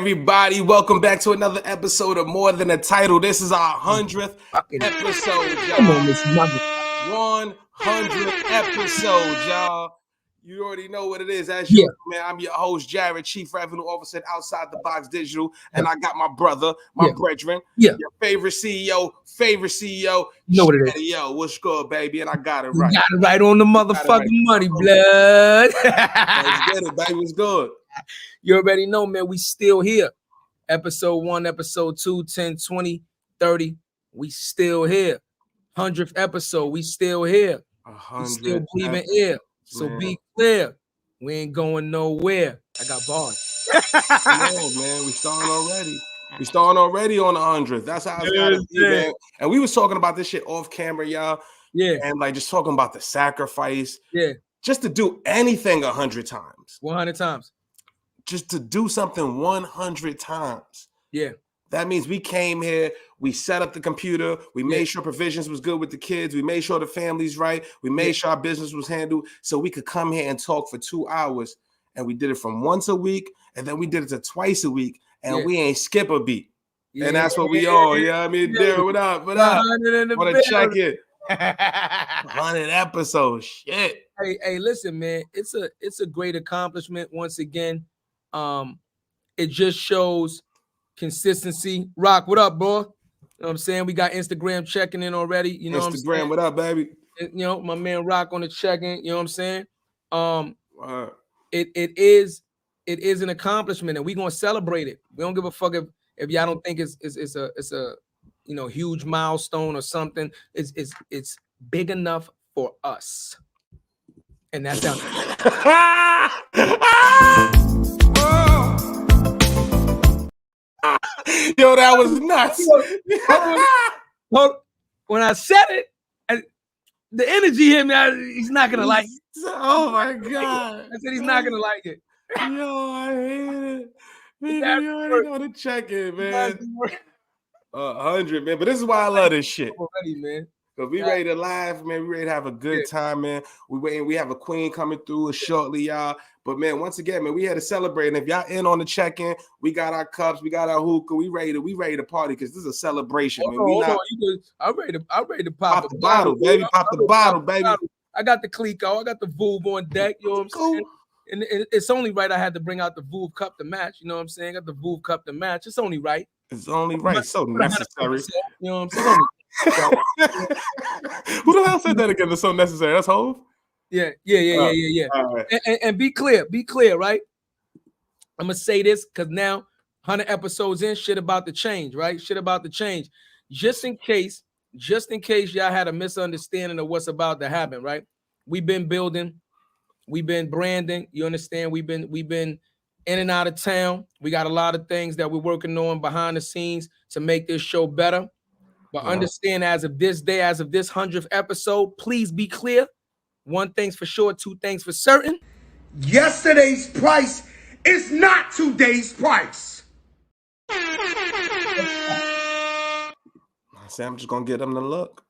everybody? Welcome back to another episode of More Than a Title. This is our 100th episode, y'all. 100th episode, y'all. You already know what it is. As usual, man, I'm your host, Jared, Chief Revenue Officer at Outside the Box Digital, and I got my brother, my brethren, your favorite CEO, You know what it is. Yo, what's good, baby? And I got it right. You got it right on the motherfucking money, blood. Let's get it, baby. What's good? You already know, man. We still here. Episode 1, episode 2, 10, 20, 30. We still here. 100th episode. We still here. We still believing air. So be clear. We ain't going nowhere. I got bars. No, man. We starting already on the 100th. That's how it's gotta be, man. And we was talking about this shit off camera, y'all. Yeah. And like just talking about the sacrifice. Yeah. Just to do anything 100 times. 100 times. Just to do something 100 times. Yeah. That means we came here, we set up the computer, we made sure provisions was good with the kids, we made sure the family's right, we made sure our business was handled so we could come here and talk for 2 hours. And we did it from once a week, and then we did it to twice a week, and we ain't skip a beat. And that's what we are. You know what I mean? Darren, what up? What up? Want to check it? 100 episodes. Shit. Hey, listen, man. It's a great accomplishment once again. It just shows consistency. Rock, what up, bro? You know what I'm saying? We got Instagram checking in already. You know Instagram, what I'm saying? What up, baby? You know, my man Rock on the check-in. You know what I'm saying? It is an accomplishment, and we're gonna celebrate it. We don't give a fuck if y'all don't think it's a huge milestone or something. It's big enough for us. And that's down. Yo, that was nuts. When I said it, the energy hit me. He's not gonna like it. Oh my god! I said he's not gonna like it. Yo, I hate it. Man, you already know to check it, man. 100, man. But this is why I love this shit. Already, man. Cause we ready to laugh, man. We ready to have a good time, man. We have a queen coming through shortly, y'all. But man, once again, man, we had to celebrate. And if y'all in on the check-in, we got our cups, we got our hookah, we ready to party because this is a celebration. Man. I'm ready to pop the bottle, baby. Pop the bottle, baby. I got the Clico, I got the Voove on deck. You know what I'm saying? And it's only right I had to bring out the Voove cup to match. You know what I'm saying? Got the Voove cup to match. It's only right. It's only right. So necessary. You know what I'm saying? Who the hell said that again? It's so necessary. That's Hov? Yeah. Right. And be clear, right? I'm gonna say this because now 100 episodes in, shit about to change, right? Shit about to change. Just in case y'all had a misunderstanding of what's about to happen, right? We've been building, we've been branding, you understand? We've been in and out of town. We got a lot of things that we're working on behind the scenes to make this show better. But understand, as of this day, as of this 100th episode, please be clear. One thing's for sure, two things for certain. Yesterday's price is not today's price. I say I'm just gonna get them to look.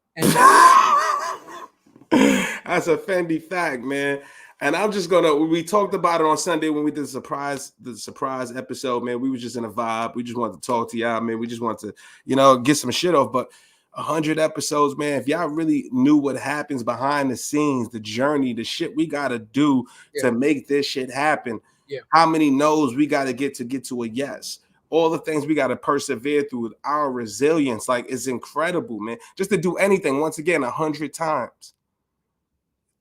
That's a Fendi fact, man. And I'm just gonna. We talked about it on Sunday when we did the surprise episode, man. We was just in a vibe. We just wanted to talk to y'all, man. We just wanted to, get some shit off. But 100 episodes, man. If y'all really knew what happens behind the scenes, the journey, the shit we gotta do to make this shit happen. Yeah. How many no's we gotta get to a yes. All the things we gotta persevere through. Our resilience, like, is incredible, man. Just to do anything once again 100 times.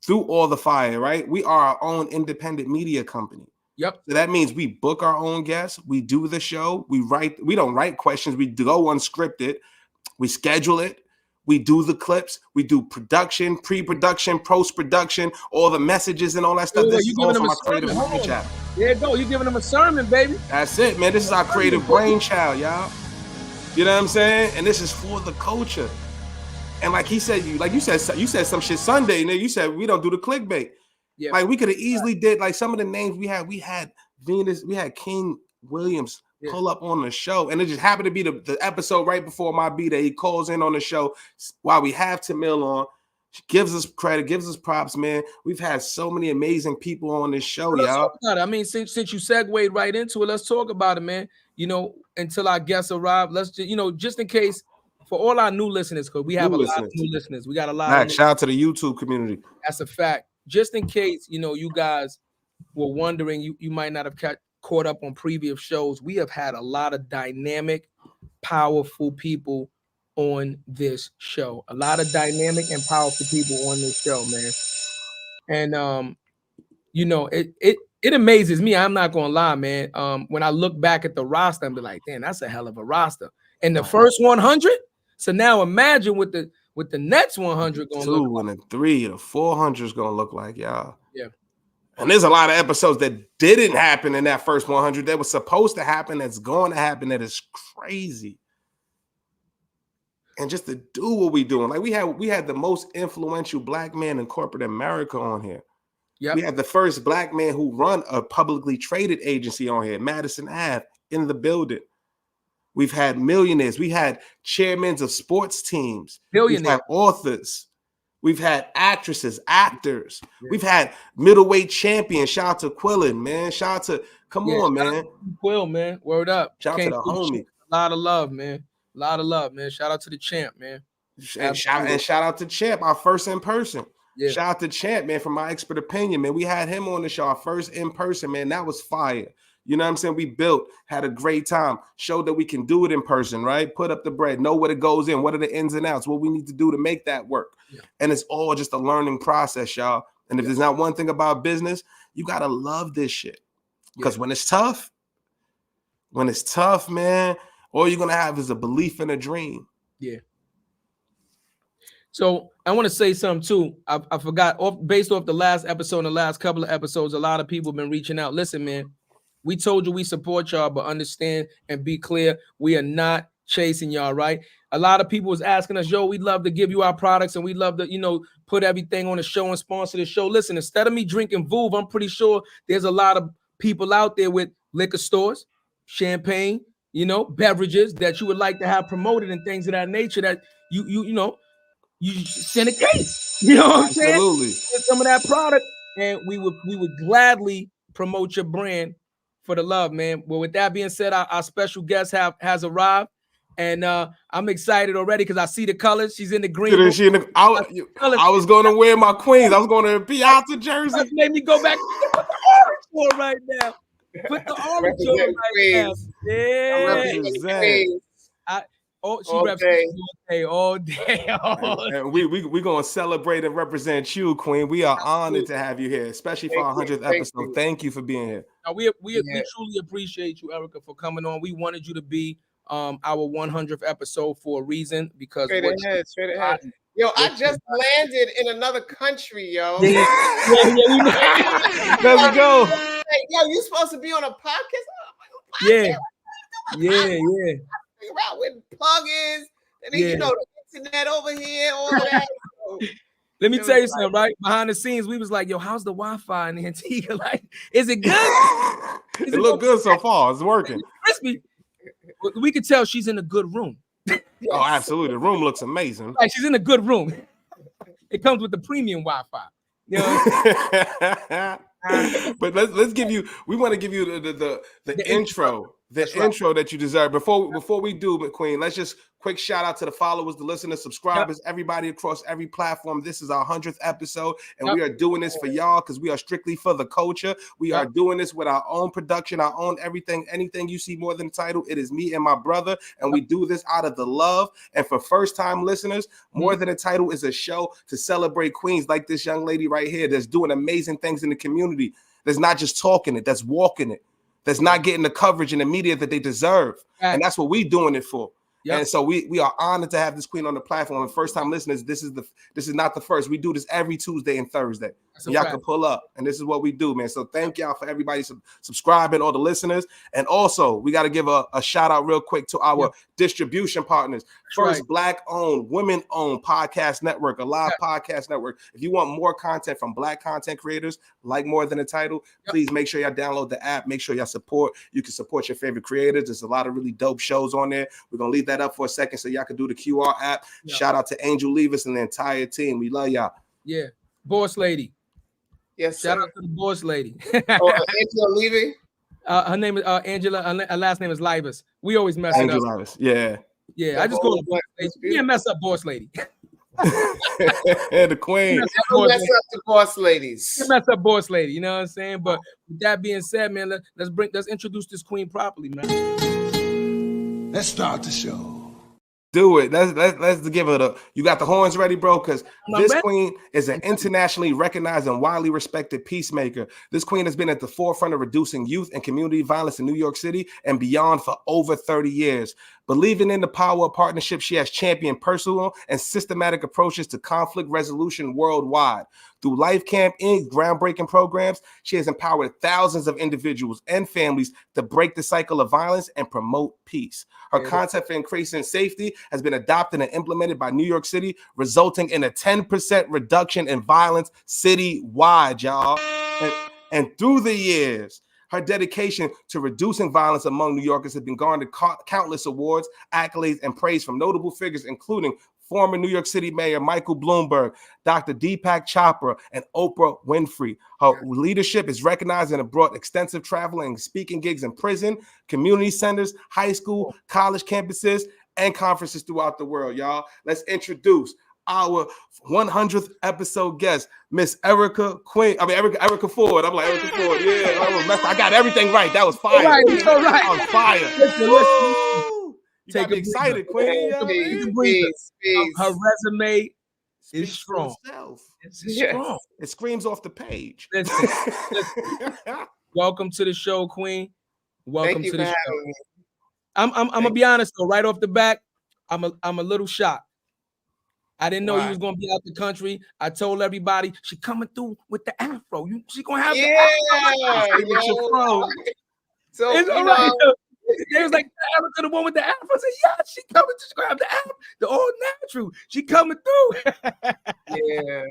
Through all the fire, right? We are our own independent media company. Yep. So that means we book our own guests. We do the show. We don't write questions. We go unscripted. We schedule it. We do the clips. We do production, pre-production, post-production, all the messages and all that stuff. This is all from our creative brainchild. There you go. You're giving them a sermon, baby. That's it, man. This is our creative brainchild, y'all. You know what I'm saying? And this is for the culture. And like he said, you said some shit Sunday, and then you said we don't do the clickbait. Yeah. Like we could have easily did like some of the names we had Venus, we had King Williams pull up on the show, and it just happened to be the episode right before my beat that he calls in on the show while we have Tamil on. Gives us credit, gives us props, man. We've had so many amazing people on this show, y'all. I mean, since you segued right into it, let's talk about it, man. until our guests arrive, let's just, just in case for all our new listeners, because we have a lot of new listeners. We got a lot of shout out to the YouTube community. That's a fact. Just in case, you guys were wondering, you might not have caught up on previous shows. We have had a lot of dynamic, powerful people on this show. A lot of dynamic and powerful people on this show, man. And it amazes me. I'm not gonna lie, man. When I look back at the roster, I'm like, damn, that's a hell of a roster. And the first 100. So now imagine what the next 100 gonna look like. 2 and 3, the 400 is gonna look like, y'all. Yeah. And there's a lot of episodes that didn't happen in that first 100 that was supposed to happen, that's going to happen, that is crazy. And just to do what we doing, like we had the most influential black man in corporate America on here. Yep. We had the first black man who run a publicly traded agency on here, Madison Ave, in the building. We've had millionaires. We had chairmen of sports teams. We've had authors. We've had actresses, actors. Yeah. We've had middleweight champions. Shout out to Quillen, man. Shout out to, on, man. Quill, man. Word up. Shout out to the homie. A lot of love, man. A lot of love, man. Shout out to the champ, man. And shout out to Champ, our first in person. Yeah. Shout out to Champ, man, from My Expert Opinion, man. We had him on the show, our first in person, man. That was fire. You know what I'm saying? We built, had a great time, showed that we can do it in person, right? Put up the bread, know what it goes in, what are the ins and outs, what we need to do to make that work. Yeah. And it's all just a learning process, y'all. And if there's not one thing about business, you got to love this shit. Because when it's tough, man, all you're going to have is a belief and a dream. Yeah. So I want to say something too. I forgot, based off the last episode and the last couple of episodes, a lot of people have been reaching out. Listen, man, we told you we support y'all, but understand and be clear, we are not chasing y'all, right? A lot of people was asking us, yo, we'd love to give you our products and we'd love to, put everything on the show and sponsor the show. Listen, instead of me drinking Vouv, I'm pretty sure there's a lot of people out there with liquor stores, champagne, beverages that you would like to have promoted and things of that nature that you send a case. You know what I'm saying? Absolutely. Some of that product, and we would gladly promote your brand for the love, man. Well, with that being said, our special guest has arrived, and I'm excited already because I see the colors. She's in the green. I was going to wear my Queens. I was going to be out the jersey. That made me go back to put the orange on right now. Put the orange on right now. Yeah. She reps all day. And we gonna celebrate and represent you, Queen. We are honored to have you here, especially for our 100th episode. Thank you for being here. Now, we truly appreciate you, Erica, for coming on. We wanted you to be our 100th episode for a reason because straight ahead. Yo, I just landed in another country, yo. Let's go. Hey, yo, you supposed to be on a podcast? Yeah. Figure out where the plug is, and then the internet over here, all of that. Let me tell you something, right? Behind the scenes, we was like, yo, how's the Wi-Fi in Antigua? Like, is it good? It look good so far. It's working. Crispy. We could tell she's in a good room. Oh, absolutely. The room looks amazing. Like, she's in a good room. It comes with the premium Wi-Fi. You know? But let's give you. We want to give you the intro. Intro that you deserve. Before we do, but Queen, let's just quick shout out to the followers, the listeners, subscribers, everybody across every platform. This is our 100th episode, and we are doing this for y'all because we are strictly for the culture. We are doing this with our own production, our own everything. Anything you see more than the title, it is me and my brother, and we do this out of the love. And for first-time listeners, More Than a Title is a show to celebrate queens like this young lady right here that's doing amazing things in the community. That's not just talking it, that's walking it. That's not getting the coverage and the media that they deserve. Right. And that's what we're doing it for. Yep. And so we are honored to have this queen on the platform. And first time listeners, this is not the first. We do this every Tuesday and Thursday. And y'all can pull up. And this is what we do, man. So thank y'all for everybody subscribing, all the listeners. And also, we got to give a shout out real quick to our distribution partners. First Black-owned, women-owned podcast network, a live podcast network. If you want more content from Black content creators, like More Than a Title, please make sure y'all download the app. Make sure y'all support. You can support your favorite creators. There's a lot of really dope shows on there. We're going to leave that up for a second so y'all can do the QR app. Shout out to Angel Levis and the entire team. We love y'all. Yeah. Boss lady. Yes, shout out to the boss lady. Angel Levy. Her name is Angela. Her last name is Libas. We always mess it up. Angela, yeah. Yeah, I just call her boss lady. You can't mess up boss lady. The queen. Don't mess up the boss ladies. You can't mess up boss lady. You know what I'm saying? But with that being said, man, let's introduce this queen properly, man. Let's start the show. Do it. Let's give it a. You got the horns ready, bro? Because this ready. queen is an internationally recognized and widely respected peacemaker. This queen has been at the forefront of reducing youth and community violence in New York City and beyond for over 30 years. Believing in the power of partnership, she has championed personal and systematic approaches to conflict resolution worldwide. Through Life Camp Inc. groundbreaking programs, she has empowered thousands of individuals and families to break the cycle of violence and promote peace. Her concept for increasing safety has been adopted and implemented by New York City, resulting in a 10% reduction in violence citywide, y'all. And through the years, her dedication to reducing violence among New Yorkers has been garnered countless awards, accolades, and praise from notable figures, including former New York City Mayor Michael Bloomberg, Dr. Deepak Chopra, and Oprah Winfrey. Her leadership is recognized and have brought extensive travel and speaking gigs in prison, community centers, high school, college campuses, and conferences throughout the world, y'all. Let's introduce our 100th episode guest, Miss Erica Ford. I'm like, Erica Ford. Yeah, I got everything right. That was fire. All right, all right. That was fire. Listen. You got me excited, Queen. Her resume is strong. It's strong. It screams off the page. Listen. Welcome to the show, Queen. Welcome to the show. I'm gonna be honest though, right off the bat, I'm a little shocked. I didn't know you was gonna be out the country. I told everybody she coming through with the afro. She gonna have the afro. So it's all right. They was like, Erica, the one with the afro. I said, yeah, she coming. She's gonna have the afro, the all natural. She coming through. Yeah.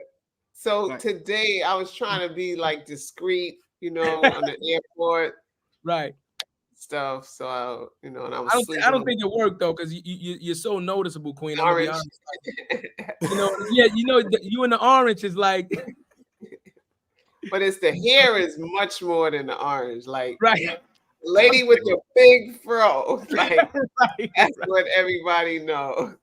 So today I was trying to be like discreet, on the airport, right? Stuff. So and I was. I don't think it worked though, because you're so noticeable, Queen. I'm gonna be honest. You and the orange is like. But it's the hair is much more than the orange, like right. Lady with the big fro, like that's what everybody knows.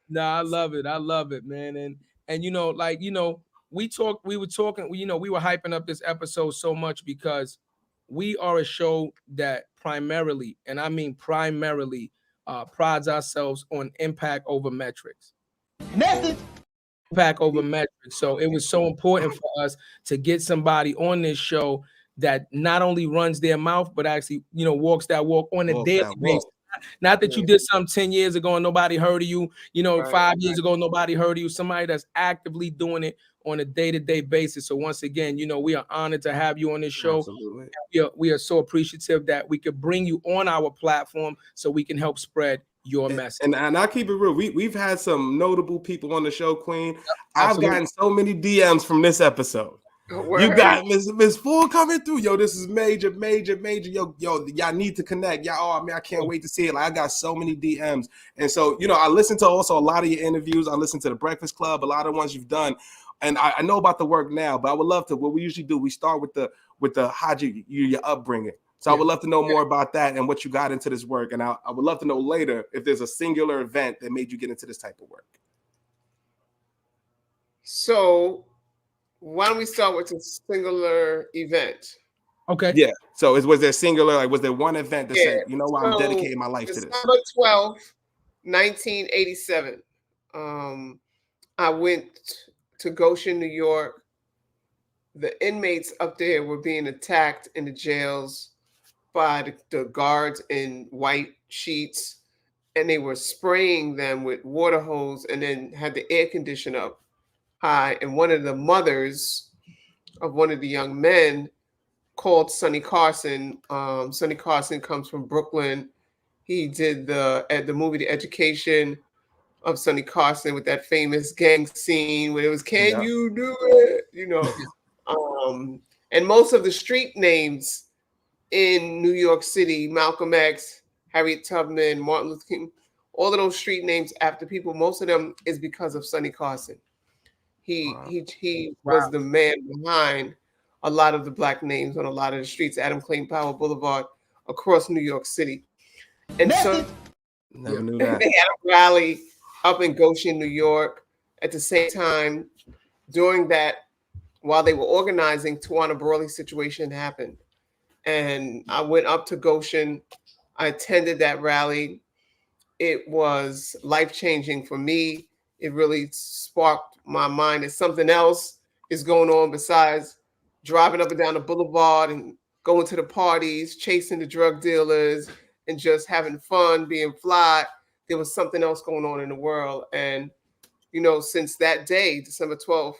Nah, I love it, man. And we were talking, we were hyping up this episode so much because we are a show that primarily, and I mean primarily, prides ourselves on impact over metrics. Impact over metrics. So it was so important for us to get somebody on this show that not only runs their mouth, but actually, walks that walk on a daily basis. Not that you did something 10 years ago and nobody heard of you, 5 years ago, nobody heard of you. Somebody that's actively doing it on a day-to-day basis. So once again, we are honored to have you on this show. Absolutely. We are so appreciative that we could bring you on our platform so we can help spread your message. And I'll keep it real. We've had some notable people on the show, Queen. Yep, I've gotten so many DMs from this episode. You got Miss Ford coming through. Yo, this is major. Yo, y'all need to connect. Y'all, I can't wait to see it. Like, I got so many DMs. And so, I listened to also a lot of your interviews. I listened to the Breakfast Club, a lot of ones you've done. And I know about the work now, but I would love to, what we usually do, we start with the how your upbringing. So I would love to know more about that and what you got into this work. And I would love to know later if there's a singular event that made you get into this type of work. So why don't we start with a singular event? Okay. Yeah. So was there singular, like was there one event that said, I'm dedicating my life to this? December 12th, 1987. I went to Goshen, New York. The inmates up there were being attacked in the jails by the guards in white sheets, and they were spraying them with water hose and then had the air conditioner up high. And one of the mothers of one of the young men called Sonny Carson. Sonny Carson comes from Brooklyn. He did the movie The Education of Sonny Carson with that famous gang scene where it was, can you do it? And most of the street names in New York City, Malcolm X, Harriet Tubman, Martin Luther King, all of those street names after people, most of them is because of Sonny Carson. He was the man behind a lot of the Black names on a lot of the streets, Adam Clayton Powell Boulevard, across New York City. And so Never knew they that. had a rally up in Goshen, New York. At the same time, during that, while they were organizing, Tawana Brawley's situation happened. And I went up to Goshen. I attended that rally. It was life-changing for me. It really sparked my mind that something else is going on besides driving up and down the boulevard and going to the parties, chasing the drug dealers, and just having fun, being fly. There was something else going on in the world. And, you know, since that day, December 12th,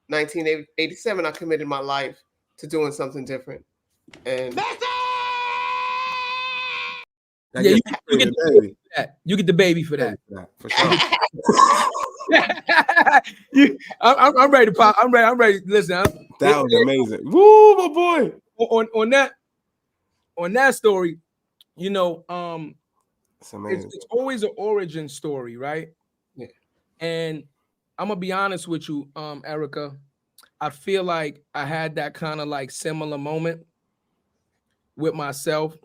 1987, I committed my life to doing something different. And yeah, you get the baby for that. You get the baby for that. For sure. I'm ready to pop. I'm ready. Listen, That was amazing. Woo, my boy. On that story, you know, It's amazing. it's always an origin story, right? Yeah. And I'm gonna be honest with you, Erica. I feel like I had that kind of like similar moment with myself,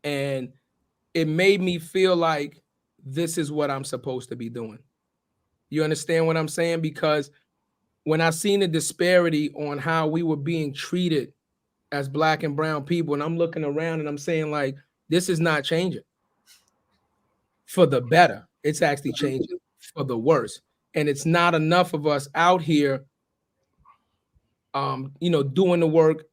and it made me feel like this is what I'm supposed to be doing. You understand what I'm saying? Because when I seen the disparity on how we were being treated as Black and brown people, and I'm looking around and I'm saying like, this is not changing for the better. It's actually changing for the worse. And it's not enough of us out here, you know, doing the work,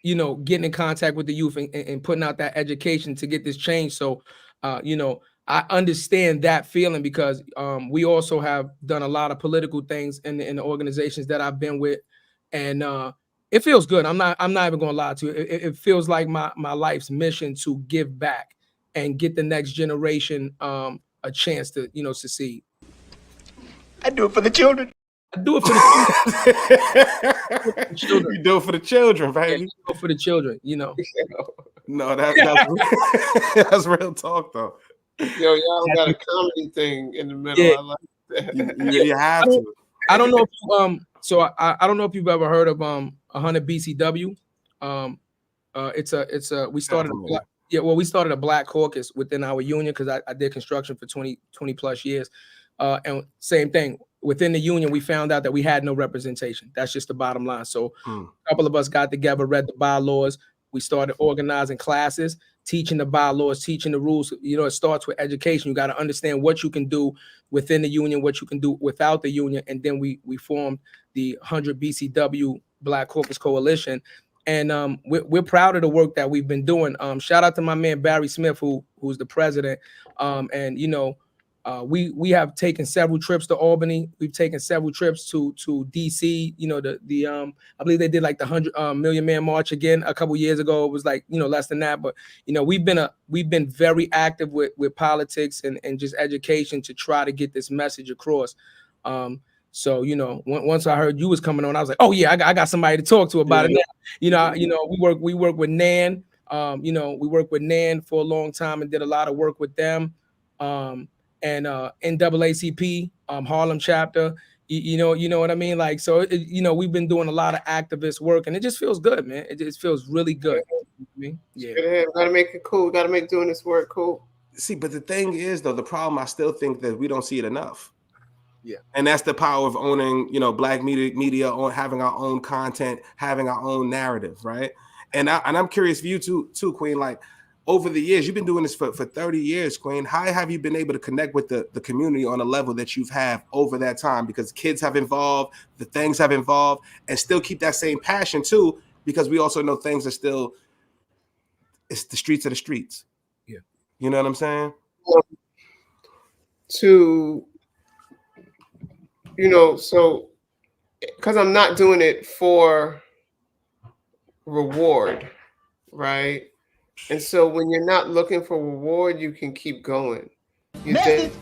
you know, getting in contact with the youth and putting out that education to get this change. So, you know, I understand that feeling because we also have done a lot of political things in the organizations that I've been with, and it feels good. I'm not even going to lie to you. It feels like my life's mission to give back and get the next generation a chance to, you know, succeed. I do it for the children. I do it for the children. You do it for the children, Yeah, baby. do it for the children, you know. No, that's that's real talk though. Yo, y'all got a comedy thing in the middle. Yeah. I like that. You have to. I don't know if you, so I don't know if you've ever heard of 100 BCW. It's a we started we started a Black caucus within our union because I did construction for 20 plus years. And same thing within the union, we found out that we had no representation. That's just the bottom line. So a couple of us got together, read the bylaws. We started organizing classes, teaching the bylaws, teaching the rules. You know, it starts with education. You got to understand what you can do within the union, what you can do without the union. And then we formed the 100 BCW Black Caucus Coalition. And we're proud of the work that we've been doing. Shout out to my man, Barry Smith, who's the president. And, you know, we have taken several trips to Albany. We've taken several trips to DC. You know, the I believe they did like the 100 Million Man March again a couple years ago. It was like, you know, less than that, but you know, we've been very active with politics and just education to try to get this message across. So, you know, once I heard you was coming on, I was like, oh yeah, I got somebody to talk to about it now. You know, we work with NAN. You know, we worked with NAN for a long time and did a lot of work with them. And NAACP, Harlem chapter, you know what I mean? Like, so, you know, we've been doing a lot of activist work and it just feels good, man. It just feels really good. You know I mean? Yeah. Gotta make it cool. Gotta make doing this work cool. See, but the thing is, though, the problem, I still think that we don't see it enough. Yeah. And that's the power of owning, you know, Black media on having our own content, having our own narrative, right? And I'm curious for you too, Queen, like, over the years, you've been doing this for 30 years, Queen. How have you been able to connect with the community on a level that you've had over that time? Because kids have evolved, the things have evolved, and still keep that same passion too, because we also know things are still, it's the streets of the streets. Yeah. You know what I'm saying? To, you know, so, because I'm not doing it for reward, right? And so when you're not looking for reward, you can keep going. You think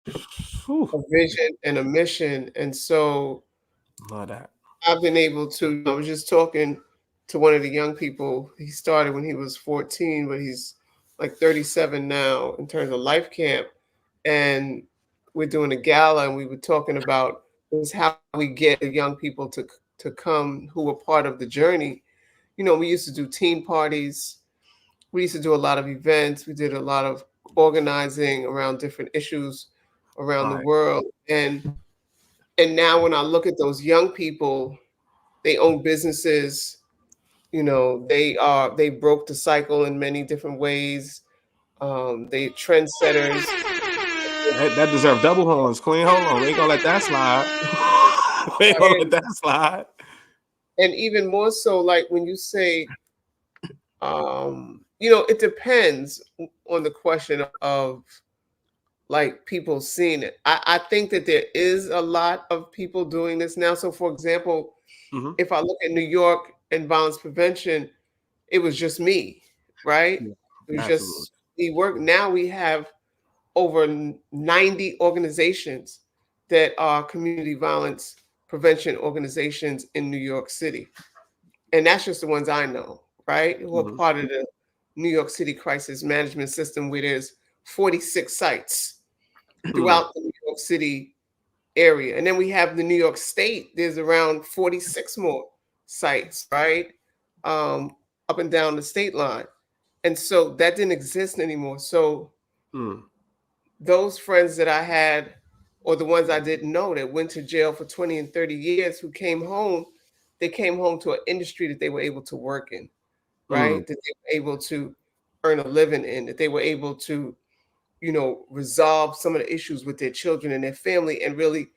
a vision and a mission. And so Love that. I've been able to, I was just talking to one of the young people. He started when he was 14, but he's like 37 now in terms of Life Camp. And we're doing a gala and we were talking about is how we get the young people to come who were part of the journey, you know, we used to do teen parties. We used to do a lot of events. We did a lot of organizing around different issues around the world. And now when I look at those young people, they own businesses, you know, they broke the cycle in many different ways. They trendsetters. That deserves double horns, Queen. Hold on, we ain't gonna let that slide. We ain't gonna let that slide. And even more so, like when you say, you know, it depends on the question of like people seeing it. I think that there is a lot of people doing this now. So for example, if I look at New York and violence prevention, it was just me, right? Yeah, it was just we work. Now we have over 90 organizations that are community violence prevention organizations in New York City. And that's just the ones I know, right? Who are part of the New York City crisis management system, where there's 46 sites throughout the New York City area. And then we have the New York State. There's around 46 more sites, right? Up and down the state line. And so that didn't exist anymore. So those friends that I had, or the ones I didn't know that went to jail for 20 and 30 years, who came home, they came home to an industry that they were able to work in, right? That they were able to earn a living in, that they were able to, you know, resolve some of the issues with their children and their family, and really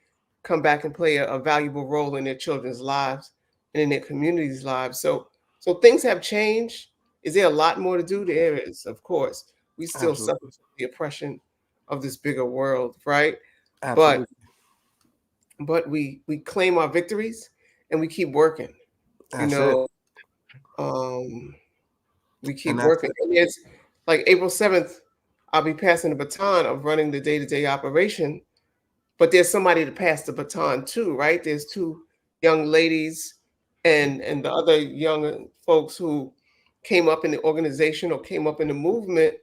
come back and play a valuable role in their children's lives and in their communities' lives. So things have changed. Is there a lot more to do? There is, of course. We still suffer from the oppression of this bigger world, right? Absolutely. But we claim our victories and we keep working. That's we keep working. And it's like April 7th, I'll be passing the baton of running the day-to-day operation, but there's somebody to pass the baton to, right? There's two young ladies and the other young folks who came up in the organization or came up in the movement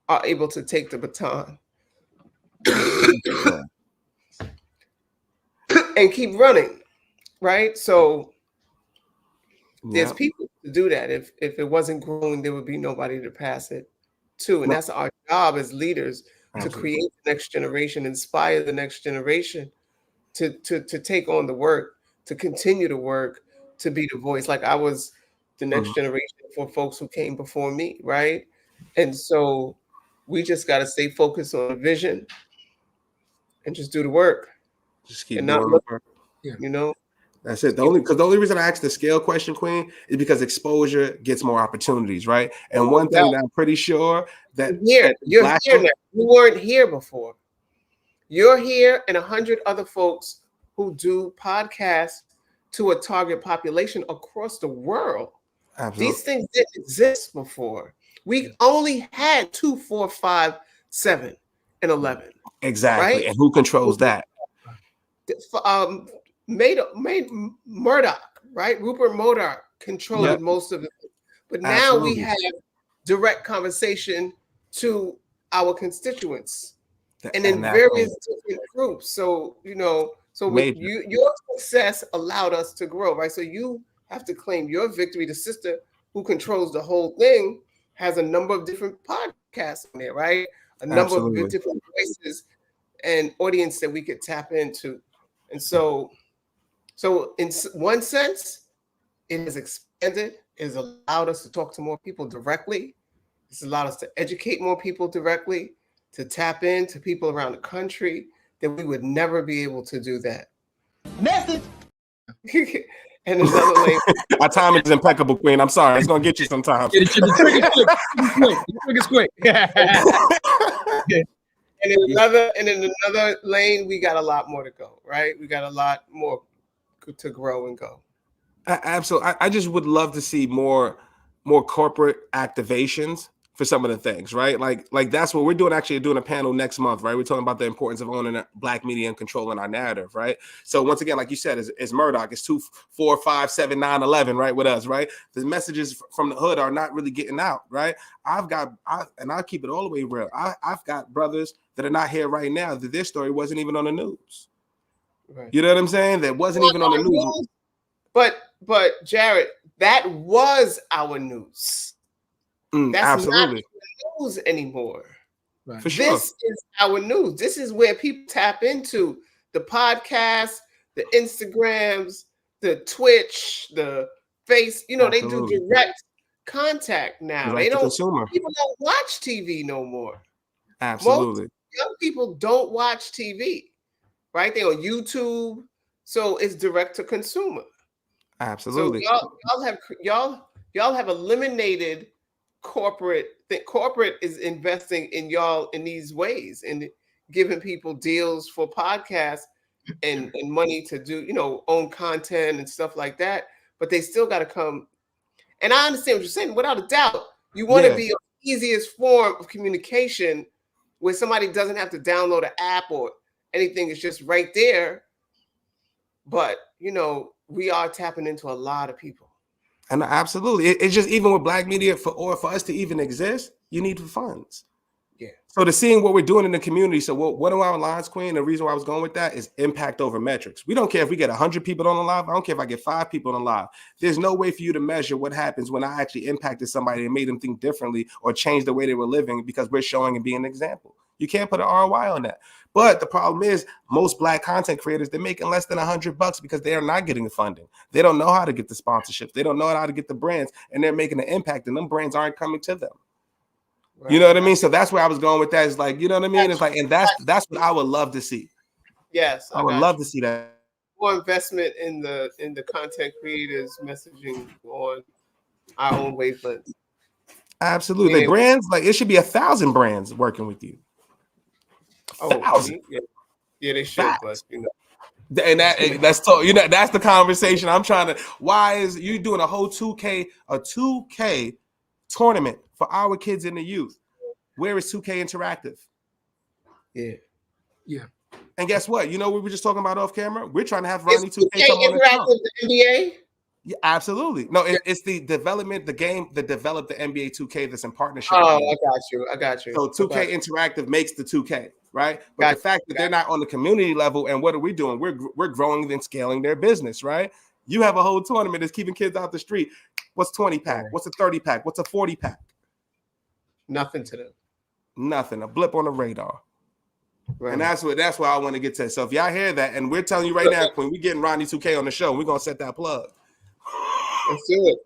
are able to take the baton and keep running, right? So there's people to do that. If it wasn't growing, there would be nobody to pass it to. And that's our job as leaders, to create the next generation, inspire the next generation to take on the work, to continue to work, to be the voice. Like I was the next generation for folks who came before me, right? And so we just got to stay focused on the vision and just do the work. Just keep doing the work. You know? That's it. The only reason I asked the scale question, Queen, is because exposure gets more opportunities, right? And one thing that I'm pretty sure that you're here now. You weren't here before. You're here, and 100 other folks who do podcasts to a target population across the world. Absolutely. These things didn't exist before. We only had 2, 4, 5, 7, and 11. Exactly. Right? And who controls that? Murdoch, right? Rupert Murdoch controlled most of it. But now we have direct conversation to our constituents and in various different groups. So, you know, with your success allowed us to grow, right? So you have to claim your victory. The sister who controls the whole thing has a number of different podcasts on there, right? A number of different voices and audience that we could tap into. And so in one sense, it has expanded. It has allowed us to talk to more people directly. It's allowed us to educate more people directly, to tap into people around the country that we would never be able to do that. Message. And another lane. Our time is impeccable, Queen. I'm sorry. It's going to get you sometimes. It's quick. And in another lane, we got a lot more to go, right? We got a lot more to grow and go. Absolutely. I just would love to see more corporate activations for some of the things, right? Like that's what we're doing. Actually, doing a panel next month, right? We're talking about the importance of owning Black media and controlling our narrative, right? So once again, like you said, it's Murdoch. It's 2, 4, 5, 7, 9, 11, right? With us, right? The messages from the hood are not really getting out, right? And I'll keep it all the way real. I've got brothers that are not here right now that their story wasn't even on the news. Right. You know what I'm saying? That wasn't even on the news. But Jared, that was our news. That's Absolutely. not news anymore. Right. For sure. This is our news. This is where people tap into the podcast, the Instagrams, the Twitch, the Face. You know, Absolutely. they do direct contact now. Direct to consumer. People don't watch TV no more. Absolutely. Most young people don't watch TV, right? They're on YouTube, so it's direct to consumer. Absolutely. So y'all have eliminated corporate. Corporate is investing in y'all in these ways and giving people deals for podcasts and money to do, own content and stuff like that. But they still got to come. And I understand what you're saying. Without a doubt, you want to be the easiest form of communication where somebody doesn't have to download an app or anything. It's just right there. But, we are tapping into a lot of people. And absolutely. It's just even with Black media, for us to even exist, you need funds. Yeah. So to seeing what we're doing in the community. So one of our lines, Queen, the reason why I was going with that is impact over metrics. We don't care if we get 100 people on the live. I don't care if I get 5 people on the live. There's no way for you to measure what happens when I actually impacted somebody and made them think differently or change the way they were living because we're showing and being an example. You can't put an ROI on that. But the problem is most Black content creators, they're making less than $100 because they are not getting the funding. They don't know how to get the sponsorships. They don't know how to get the brands, and they're making an impact, and them brands aren't coming to them. Right. You know what I mean? So that's where I was going with that. It's like, you know what I mean? It's like, and that's what I would love to see. Yes, I would love to see that. More investment in the content creators messaging on our own wavelength. Absolutely. Brands, like it should be 1,000 brands working with you. 1,000. Yeah, they should. But and that's the conversation I'm trying to. Why is you doing a whole 2K tournament for our kids and the youth? Where is 2K Interactive? Yeah. And guess what? We were just talking about off camera. We're trying to have Ronnie 2K come on the NBA. Yeah, absolutely. No, it's the development, the game that developed the NBA 2K that's in partnership. Oh, I got you. So 2K Interactive makes the 2K, right? But the fact that they're not on the community level, and what are we doing? We're growing and scaling their business, right? You have a whole tournament that's keeping kids out the street. What's 20 pack? What's a 30 pack? What's a 40 pack? Nothing to them. Nothing. A blip on the radar. Right. And that's why I want to get to. So if y'all hear that, and we're telling you right now, Queen, we're getting Ronnie 2K on the show. We're gonna set that plug. Let's do it.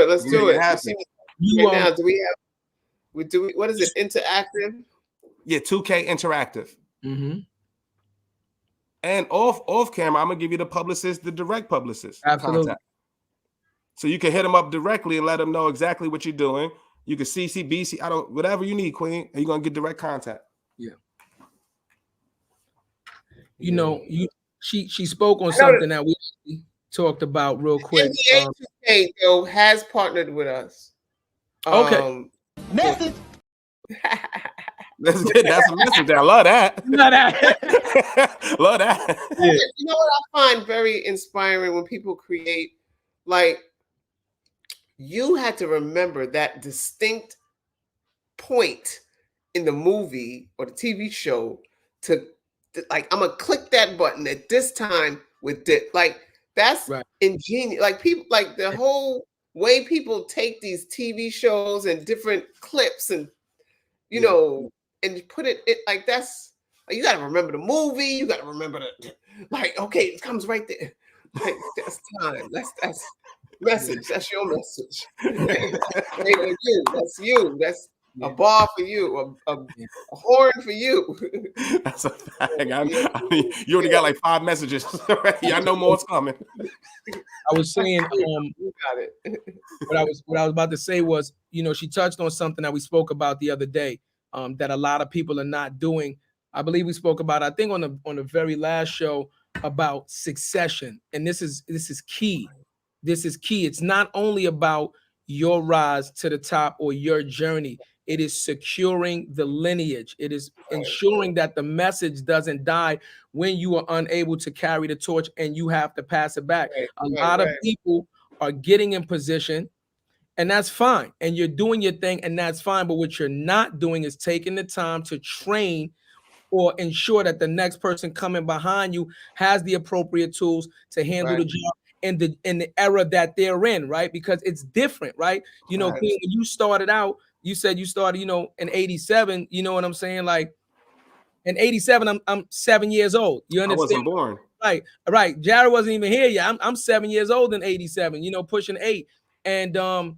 Let's do it. Now, what is it? Interactive? Yeah, 2K Interactive. Mm-hmm. And off camera, I'm gonna give you the publicist, the direct publicist. Absolutely. Contact. So you can hit them up directly and let them know exactly what you're doing. You can CC, BC, whatever you need, Queen, and you're gonna get direct contact. Yeah. She spoke on something that we talked about real quick. NBA 2K though has partnered with us. Okay. Message. That's good. That's a message. I love that. Love that. Love that. Yeah. You know what I find very inspiring when people create, like, you had to remember that distinct point in the movie or the TV show to like, I'm gonna click that button at this time with this. Like, that's ingenious. Like, people, like the whole way people take these TV shows and different clips and and put it like that's, like, you got to remember the movie. You got to remember like, okay, it comes right there. Like, that's time. That's message. That's your message. That's you. That's a bar for you. A horn for you. That's a fact. I mean, you already got like 5 messages. I know more's coming. I was saying, you got it. what I was about to say was, she touched on something that we spoke about the other day, that a lot of people are not doing. I believe we spoke about, I think on the very last show, about succession. And this is key. This is key. It's not only about your rise to the top or your journey. It is securing the lineage. It is ensuring that the message doesn't die when you are unable to carry the torch and you have to pass it back. A lot of people are getting in position, and that's fine. And you're doing your thing, and that's fine. But what you're not doing is taking the time to train or ensure that the next person coming behind you has the appropriate tools to handle the job in the era that they're in, right? Because it's different, right? You know, Right. King, when you started out, you said you started, you know, in 87, you know what I'm saying? Like in 87, I'm 7 years old. You I understand? wasn't born. Right. Jared wasn't even here yet. I'm 7 years old in 87, you know, pushing 8. And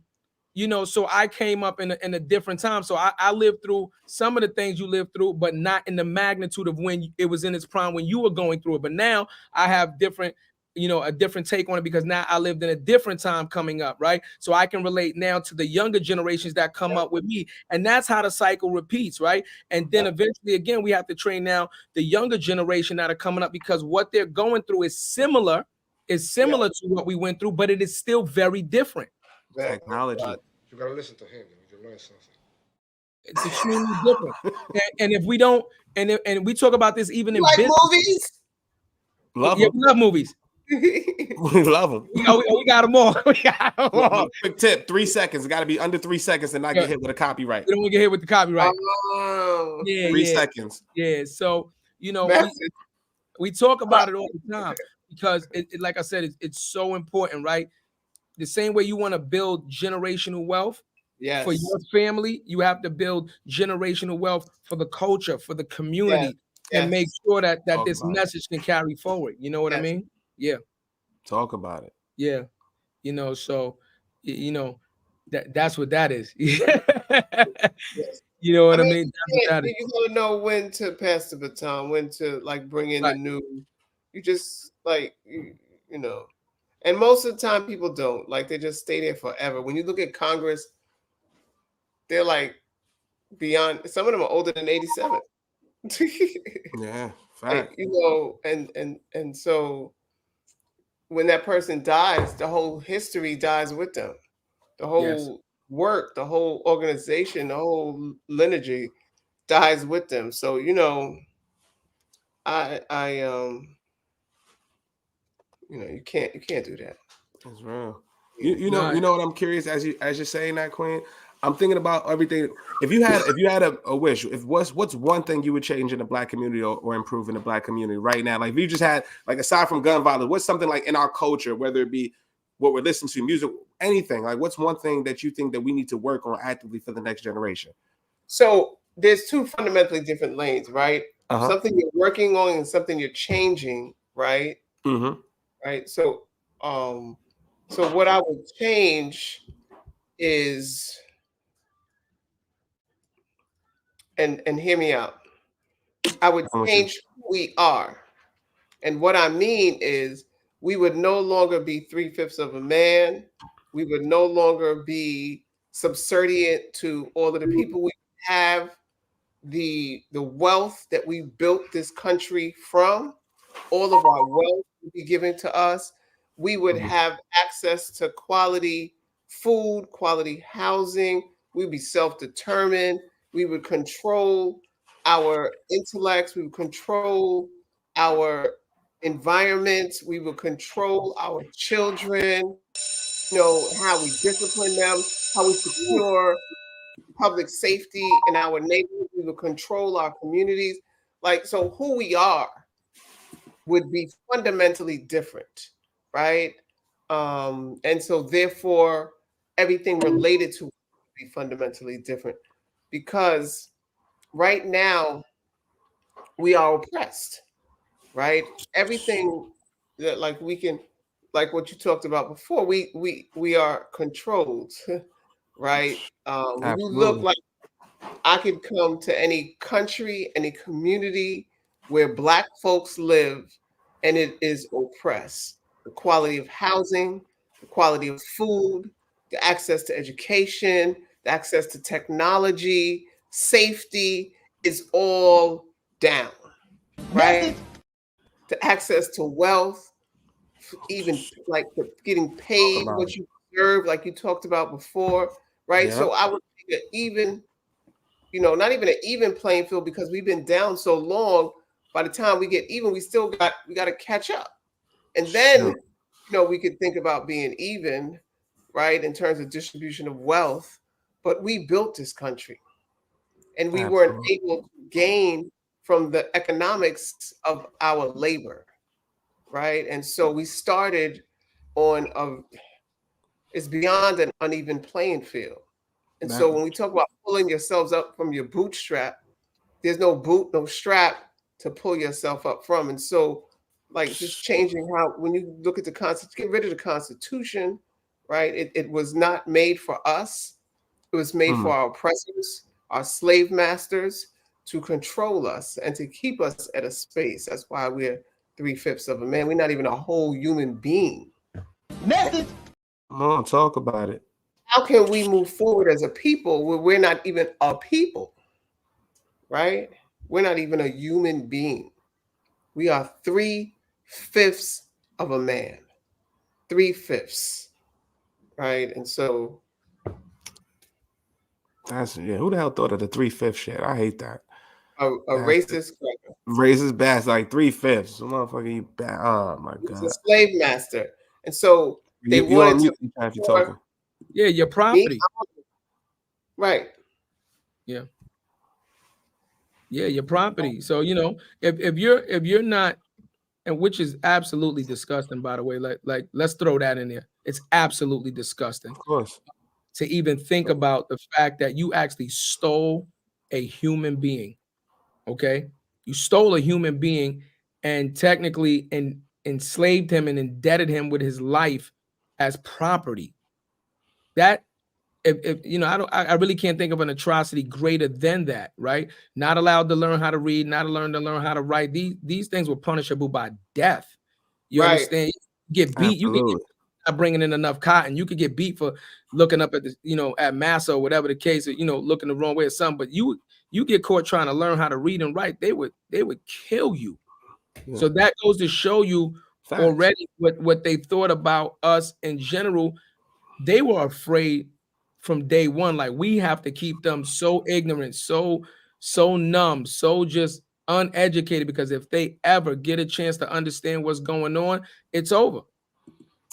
you know, so I came up in a different time. So I lived through some of the things you lived through, but not in the magnitude of when it was in its prime when you were going through it. But now I have different, you know, a different take on it because now I lived in a different time coming up, right? So I can relate now to the younger generations that come up with me. And that's how the cycle repeats, right? And then eventually, again, we have to train now the younger generation that are coming up because what they're going through is similar to what we went through, but it is still very different. Technology. You gotta listen to him. You learn something. It's extremely different. And if we don't, and we talk about this even in Like business. movies? Love Yeah, them. we love movies. We love them. We got them all. We got them all. Quick tip: 3 seconds. It got to be under 3 seconds and not get hit with a copyright. We don't want to get hit with the copyright. Oh, Yeah, 3 yeah, seconds. yeah. So you know, message. we talk about it all the time because like I said, it's so important, right? The same way you want to build generational wealth Yes. for your family, you have to build generational wealth for the culture, for the community, Yes. and make sure that Talk this about it. message can carry forward. You know what I Yes. mean? Yeah, Talk about it. yeah. You know, so you know that's what that is. Yes. You know what I I mean? mean, That's what that is. you gotta know when to pass the baton, when to like bring in the Right. new. You just like you know, and most of the time people don't. Like they just stay there forever. When you look at Congress, they're like beyond. Some of them are older than 87. Yeah, Like, fact. you know, and so when that person dies, the whole history dies with them. The whole work, the whole organization, the whole lineage dies with them. So, you know, I you know, you can't do that. That's real. Nah. You know what I'm curious as you're saying that, Queen. I'm thinking about everything. If you had a wish, if what's one thing you would change in the Black community or improve in the Black community right now? Like if you just had like aside from gun violence, what's something like in our culture, whether it be what we're listening to, music, anything, like what's one thing that you think that we need to work on actively for the next generation? So there's two fundamentally different lanes, right? Uh-huh. Something you're working on and something you're changing, right? Mm-hmm. Right. So so what I would change is and hear me out. I would I'm with change who we are. And what I mean is we would no longer be 3/5 of a man. We would no longer be subservient to all of the people we have, the wealth that we built this country from, all of our wealth would be given to us. We would have access to quality food, quality housing. We'd be self-determined. We would control our intellects. We would control our environments. We would control our children, you know, how we discipline them, how we secure public safety in our neighborhoods. We would control our communities. Like, so who we are would be fundamentally different, right? And so therefore, everything related to it would be fundamentally different because right now we are oppressed, right? Everything that like we can, like what you talked about before, we are controlled, right? When you look Absolutely. like I could come to any country, any community where Black folks live, and it is oppressed. The quality of housing, the quality of food, the access to education, the access to technology, safety is all down, right? The access to wealth, even like getting paid about what it. you deserve, like you talked about before, right? Yeah. So I would think that even you know, not even an even playing field because we've been down so long. By the time we get even, we got to catch up, and then Sure. you know we could think about being even, right, in terms of distribution of wealth. But we built this country, and we weren't Absolutely. able to gain from the economics of our labor, right? And so we started on it's beyond an uneven playing field. And so when we talk about pulling yourselves up from your bootstrap, there's no strap to pull yourself up from. And so, like, just changing how, when you look at the Constitution, get rid of the Constitution, right? It was not made for us. It was made for our oppressors, our slave masters, to control us and to keep us at a space. That's why we're 3/5 of a man. We're not even a whole human being. Message. Come on, talk about it. How can we move forward as a people where we're not even a people, right? We're not even a human being. We are 3/5 of a man, 3/5, right? And so who the hell thought of the 3/5 shit? I hate that. a racist bass like 3/5. Motherfucker, you bad. Oh my god. He's a slave master. And so they wanted to talking. Yeah, your property. Right. Yeah. Yeah, your property. So, you know, if you're not, and which is absolutely disgusting, by the way, like let's throw that in there. It's absolutely disgusting. Of course. To even think about the fact that you actually stole a human being. Okay? You stole a human being and technically enslaved him and indebted him with his life as property. That, if you know, I really can't think of an atrocity greater than that, right? Not allowed to learn how to read, not allowed to learn how to write. These things were punishable by death. You understand? You get beat. Absolutely. You can get not bringing in enough cotton. You could get beat for looking up at the, you know, at massa or whatever the case, or, you know, looking the wrong way or something. But you get caught trying to learn how to read and write, they would kill you. Yeah. So that goes to show you already what they thought about us in general. They were afraid from day one. Like, we have to keep them so ignorant, so numb, so just uneducated, because if they ever get a chance to understand what's going on, it's over.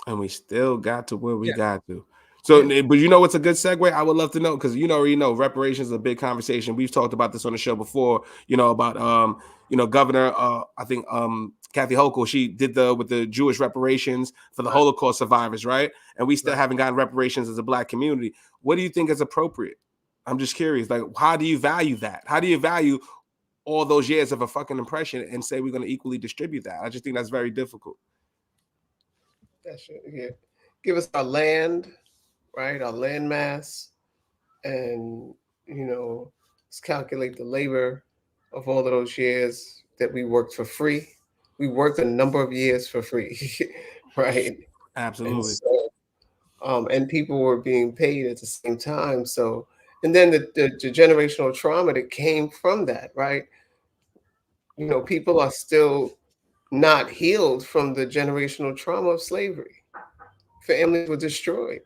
And we still got to where we got to. So, but you know what's a good segue? I would love to know, because you know, reparations is a big conversation. We've talked about this on the show before, you know, about Governor I think Kathy Hochul, she did with the Jewish reparations for the Holocaust survivors, right? And we still haven't gotten reparations as a Black community. What do you think is appropriate? I'm just curious. Like, how do you value that? How do you value all those years of a fucking oppression and say we're going to equally distribute that? I just think that's very difficult. That should give us our land, right? Our land mass, and, you know, let's calculate the labor of all of those years that we worked for free. We worked a number of years for free, right? Absolutely. And, so, and people were being paid at the same time. So, and then the generational trauma that came from that, right? You know, people are still not healed from the generational trauma of slavery. Families were destroyed.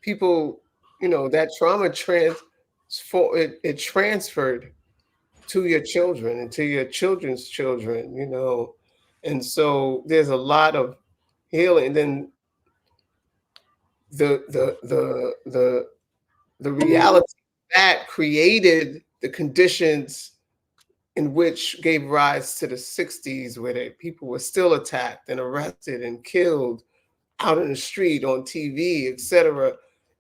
People, you know, that trauma it transferred to your children and to your children's children, you know. And so there's a lot of healing. And then the reality that created the conditions in which gave rise to the 60s, where people were still attacked and arrested and killed out in the street, on TV, etc.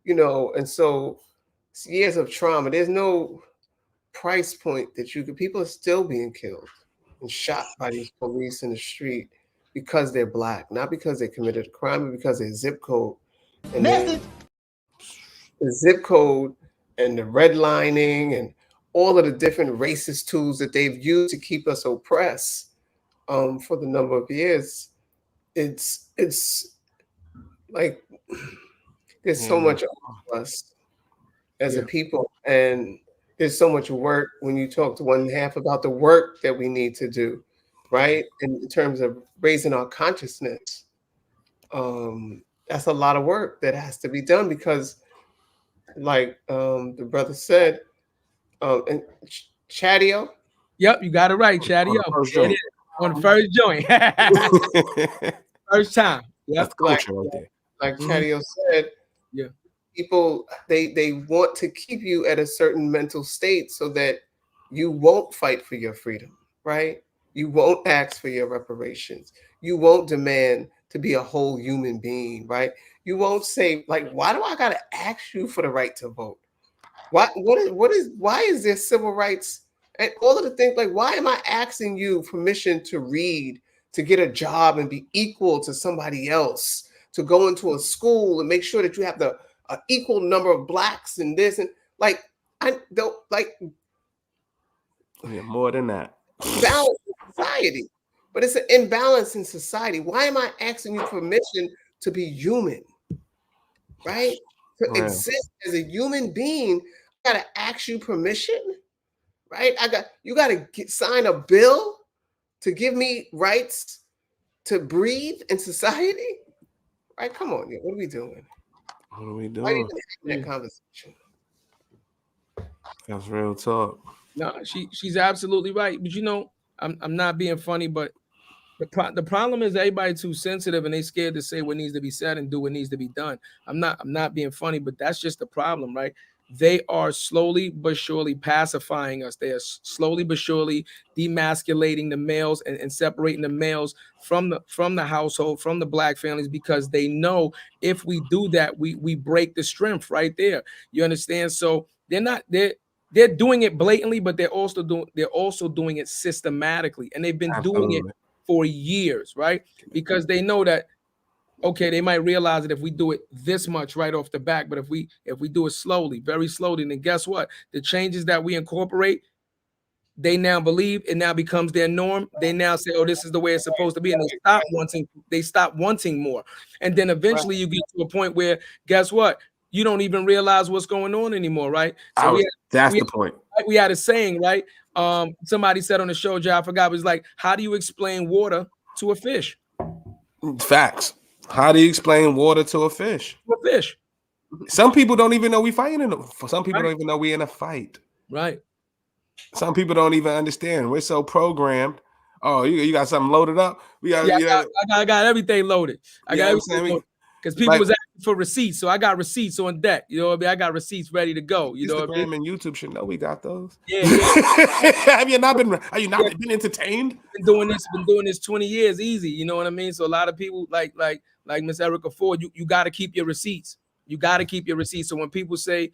You know, and so it's years of trauma. There's no price point that people are still being killed and shot by these police in the street because they're Black, not because they committed a crime, but because their zip code. And the zip code and the redlining and all of the different racist tools that they've used to keep us oppressed for the number of years. It's like there's so much of us as a people, and there's so much work when you talk to one half about the work that we need to do, right? In terms of raising our consciousness. That's a lot of work that has to be done, because like the brother said, and Chadio. Yep, you got it right, Chadio. On the first joint. First time. Yep. That's culture right there. Like Chadio said, people, they want to keep you at a certain mental state so that you won't fight for your freedom, right? You won't ask for your reparations. You won't demand to be a whole human being, right? You won't say, like, why do I gotta ask you for the right to vote? Why is there civil rights and all of the things, like, why am I asking you permission to read, to get a job and be equal to somebody else, to go into a school and make sure that you have the equal number of blacks and this and like I don't like Yeah, more than that. balance in society, but it's an imbalance in society. Why am I asking you permission to be human, right? To Right. exist as a human being, I gotta ask you permission, right? You gotta sign a bill to give me rights to breathe in society, right? Come on, what are we doing? What are we Why are you doing? having that conversation? That's real talk. No, she's absolutely right. But you know, I'm not being funny, but the problem is everybody too sensitive and they scared to say what needs to be said and do what needs to be done. I'm not being funny, but that's just the problem, right? They are slowly but surely pacifying us. They are slowly but surely demasculating the males and separating the males from the household, from the black families, because they know if we do that, we break the strength right there. You understand? So they're doing it blatantly, but they're also doing it systematically, and they've been doing it Absolutely. for years, right? Because they know that, okay, they might realize that if we do it this much right off the back, but if we do it slowly, very slowly, then guess what? The changes that we incorporate, they now believe it now becomes their norm. They now say, oh, this is the way it's supposed to be, and they stop wanting more. And then eventually you get to a point where, guess what? You don't even realize what's going on anymore, right? So that's the point. we had a saying, right? Somebody said on the show, Joe, I forgot, it was like, how do you explain water to a fish? Facts. How do you explain water to a fish? To a fish. Some people don't even know we fighting. Some people Right. don't even know we in a fight. Right. Some people don't even understand. We're so programmed. Oh, you got something loaded up? I got everything loaded. I got everything loaded. Because people was asking for receipts, so I got receipts on deck. You know what I mean? I got receipts ready to go. You know what I mean? Instagram and YouTube should know we got those. Yeah. Have you not been been entertained? Been doing this 20 years easy. You know what I mean? So a lot of people like Miss Erica Ford, you got to keep your receipts. You got to keep your receipts. So when people say,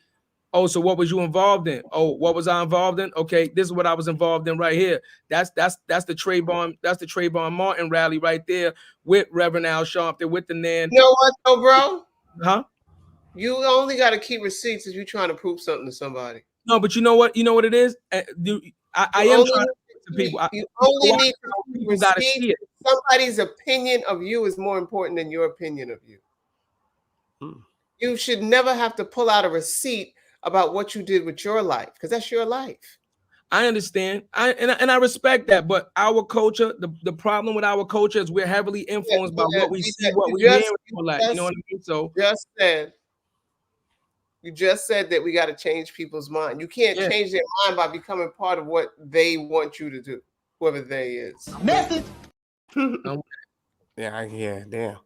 oh, so what was you involved in? Oh, what was I involved in? Okay, this is what I was involved in right here. That's the Trayvon Martin rally right there with Reverend Al Sharpton, with the Nan. You know what, though, bro? Huh? You only got to keep receipts if you're trying to prove something to somebody. No, but you know what? You know what it is? I am trying to prove to people. You only need to keep receipts. Somebody's opinion of you is more important than your opinion of you. You should never have to pull out a receipt about what you did with your life, because that's your life. I understand. I respect that, but our culture, the problem with our culture is we're heavily influenced by what we see, what we hear, you know what I mean? So you just said that we got to change people's mind. You can't change their mind by becoming part of what they want you to do, whoever they is. Message. Yeah, damn.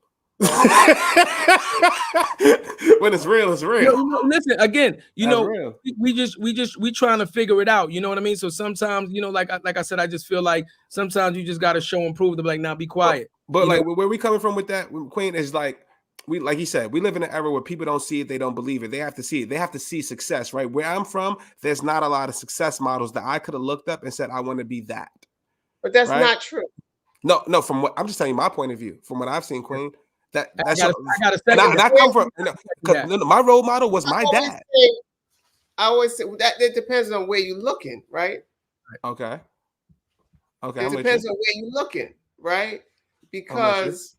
When it's real, it's real. Listen, again, real. we trying to figure it out. You know what I mean? So sometimes, like I said, I just feel like sometimes you just got to show and prove to be like, now be quiet. But like where we coming from with that, Queen, is like, like he said, we live in an era where people don't see it, they don't believe it. They have to see it. They have to see success, right? Where I'm from, there's not a lot of success models that I could have looked up and said, I want to be that. But that's not true. No, from what I'm just telling you my point of view, from what I've seen, Queen. That's I gotta say, and I come from, because my role model was my dad. I always say that it depends on where you're looking, right? Okay. It depends on where you're looking, right? Because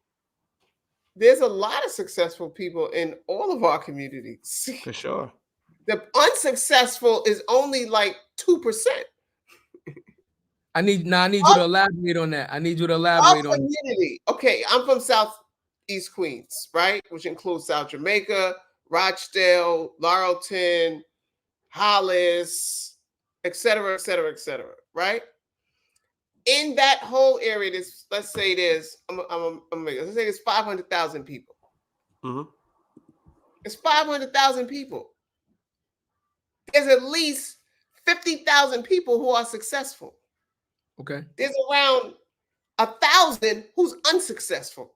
there's a lot of successful people in all of our communities. For sure. The unsuccessful is only like 2%. I need you to elaborate on that. I need you to elaborate on community. Okay, I'm from Southeast Queens, right? Which includes South Jamaica, Rochdale, Laurelton, Hollis, et cetera, right? In that whole area, let's say there's 500,000 people. Mm-hmm. It's 500,000 people. There's at least 50,000 people who are successful. Okay. There's around 1,000 who's unsuccessful.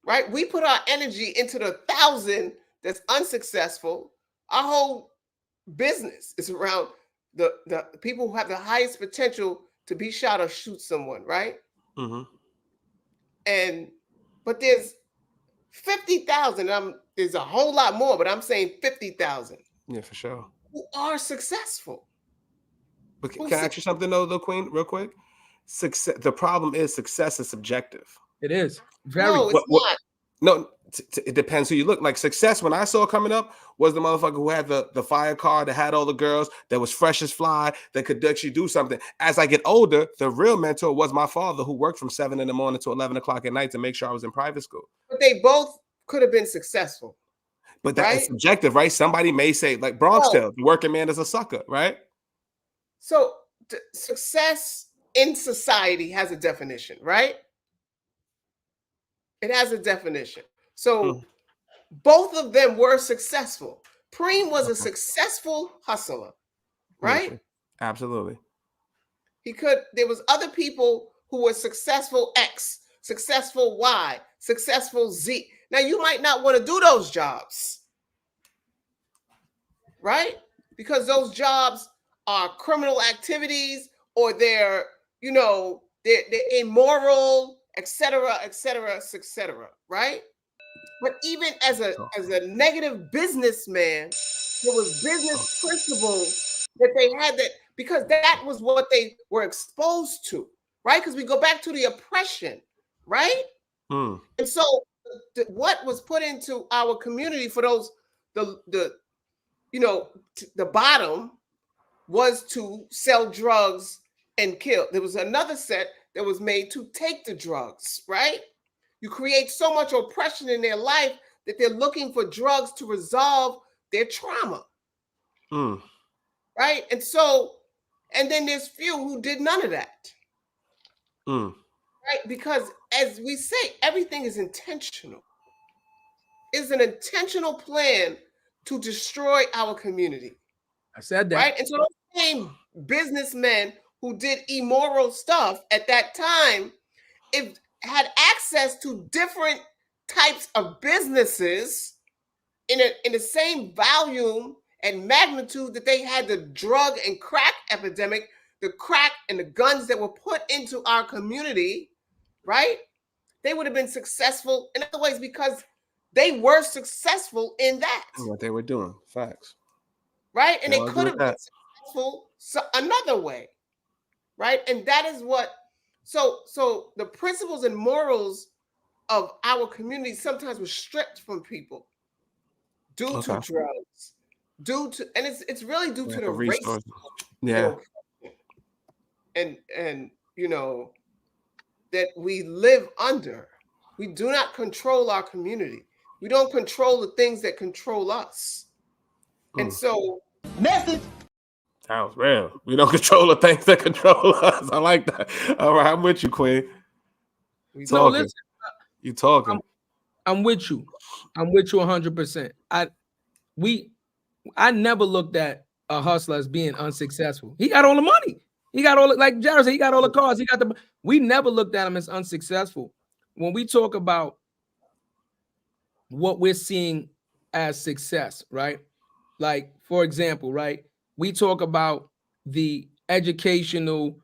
Right? We put our energy into the 1,000 that's unsuccessful. Our whole business is around the people who have the highest potential to be shot or shoot someone, right? But there's 50,000. There's a whole lot more, but I'm saying 50,000. Yeah, for sure. Who are successful. But can I ask you something though, Queen, real quick? Success. The problem is success is subjective. It is very. No, it's not. No, it depends who you look like. Success, when I saw coming up, was the motherfucker who had the fire car, that had all the girls, that was fresh as fly, that could actually do something. As I get older, the real mentor was my father, who worked from 7 in the morning to 11 o'clock at night to make sure I was in private school. But they both could have been successful. But that is subjective, right? Somebody may say, like Bronx Tale, the working man is a sucker, right? So success in society has a definition, right? It has a definition. So both of them were successful. Preem was a successful hustler, right? Absolutely. There was other people who were successful X, successful Y, successful Z. Now you might not want to do those jobs, right? Because those jobs are criminal activities, or they're immoral, etc., right? But even as a negative businessman, there was business principles that they had, that because that was what they were exposed to, right? Because we go back to the oppression, right? And so what was put into our community for those the bottom was to sell drugs and kill. There was another set that was made to take the drugs, right? You create so much oppression in their life that they're looking for drugs to resolve their trauma. Right? And then there's few who did none of that. Right? Because as we say, everything is intentional. It's an intentional plan to destroy our community. I said that. Right? And so those same businessmen who did immoral stuff at that time, if had access to different types of businesses in the same volume and magnitude that they had the drug and crack epidemic, the crack and the guns that were put into our community, right? They would have been successful in other ways because they were successful in that. What they were doing, facts. Right? And they could have been successful another way, right? And that is what, so the principles and morals of our community sometimes were stripped from people due to drugs, and it's really due to the racism, and that we live under. We do not control our community. We don't control the things that control us. And so, message. Sounds real. We don't control the things that control us. I like that. All right, I'm with you, Queen. So listen, you talking? I'm with you. I'm with you 100%. I never looked at a hustler as being unsuccessful. He got all the money. He got all, like Jared said, he got all the cars. We never looked at him as unsuccessful. When we talk about what we're seeing as success, right? Like, for example, right? We talk about the educational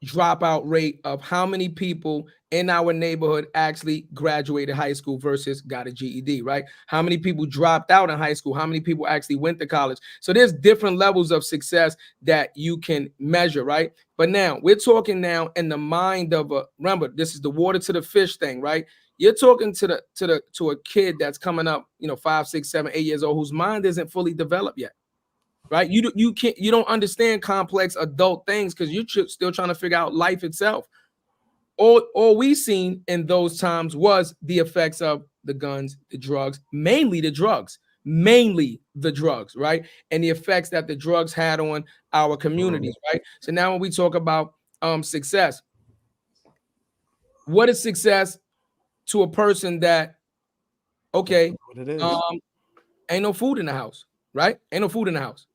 dropout rate of how many people in our neighborhood actually graduated high school versus got a GED, right? How many people dropped out in high school? How many people actually went to college? So there's different levels of success that you can measure, right? But now we're talking now in the mind of remember, this is the water to the fish thing, right? You're talking to a kid that's coming up, 5, 6, 7, 8 years old, whose mind isn't fully developed yet. Right? You don't understand complex adult things because you're still trying to figure out life itself. All we seen in those times was the effects of the guns, the drugs, mainly the drugs, right? And the effects that the drugs had on our communities, right? So now when we talk about success, what is success to a person that, okay, ain't no food in the house, right? Ain't no food in the house.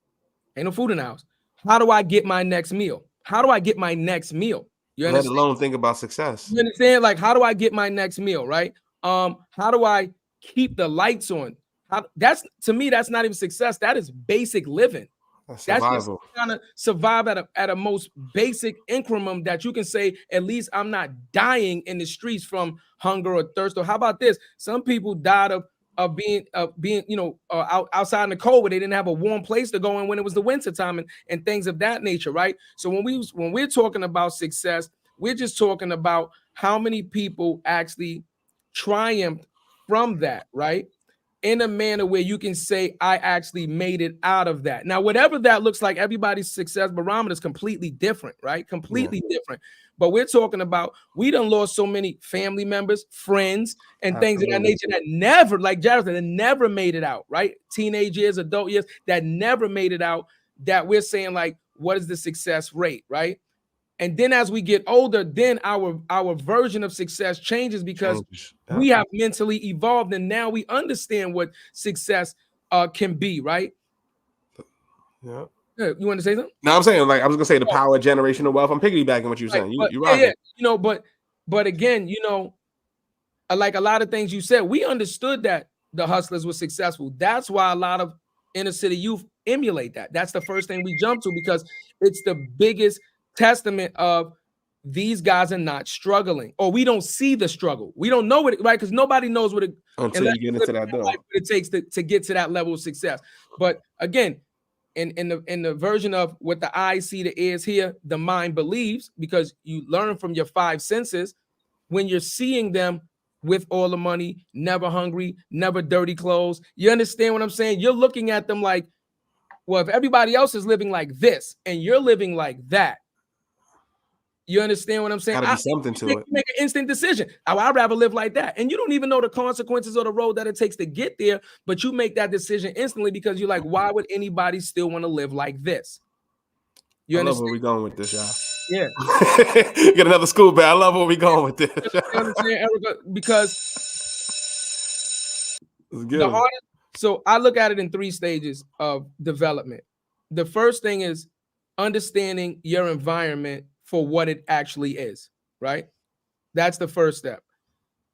How do I get my next meal? how do I get my next meal? You Let understand? alone think about success. You understand? Like, how do I get my next meal, right? How do I keep the lights on? That's, to me, that's not even success. That is basic living. That's That's just survival. trying to survive at a most basic increment that you can say, at least I'm not dying in the streets from hunger or thirst. Or how about this? Some people died of being outside in the cold where they didn't have a warm place to go in when it was the winter time and things of that nature, right? So when we're talking about success, we're just talking about how many people actually triumphed from that, right? In a manner where you can say, I actually made it out of that. Now, whatever that looks like, everybody's success barometer is completely different, right? Completely different. But we're talking about, we done lost so many family members, friends, and things of that nature that never, like Jared said, that never made it out, right? Teenage years, adult years, that never made it out, that we're saying, like, what is the success rate, right? And then as we get older, then our version of success changes because we have mentally evolved, and now we understand what success can be, right? Yeah. You want to say something? No, I'm saying, like, I was gonna say the power of generational wealth. I'm piggybacking what you're saying. You right. Yeah, but again, like a lot of things you said, we understood that the hustlers were successful. That's why a lot of inner city youth emulate that. That's the first thing we jump to because it's the biggest testament of these guys are not struggling, or we don't see the struggle. We don't know it, right? Because nobody knows what it until you get into that door. What it takes to get to that level of success. But again, in the version of what the eyes see, the ears hear, the mind believes, because you learn from your five senses. When you're seeing them with all the money, never hungry, never dirty clothes, you understand what I'm saying? You're looking at them like, well, if everybody else is living like this and you're living like that, you understand what I'm saying? Gotta be something to it. You make an instant decision. I'd rather live like that. And you don't even know the consequences or the road that it takes to get there, but you make that decision instantly because you're like, why would anybody still want to live like this? I love where we're going with this, y'all. Yeah. Get another school bag. I love where we're going with this. You understand, Erica? Because the hardest, so I look at it in 3 stages of development. The first thing is understanding your environment for what it actually is, right? That's the first step.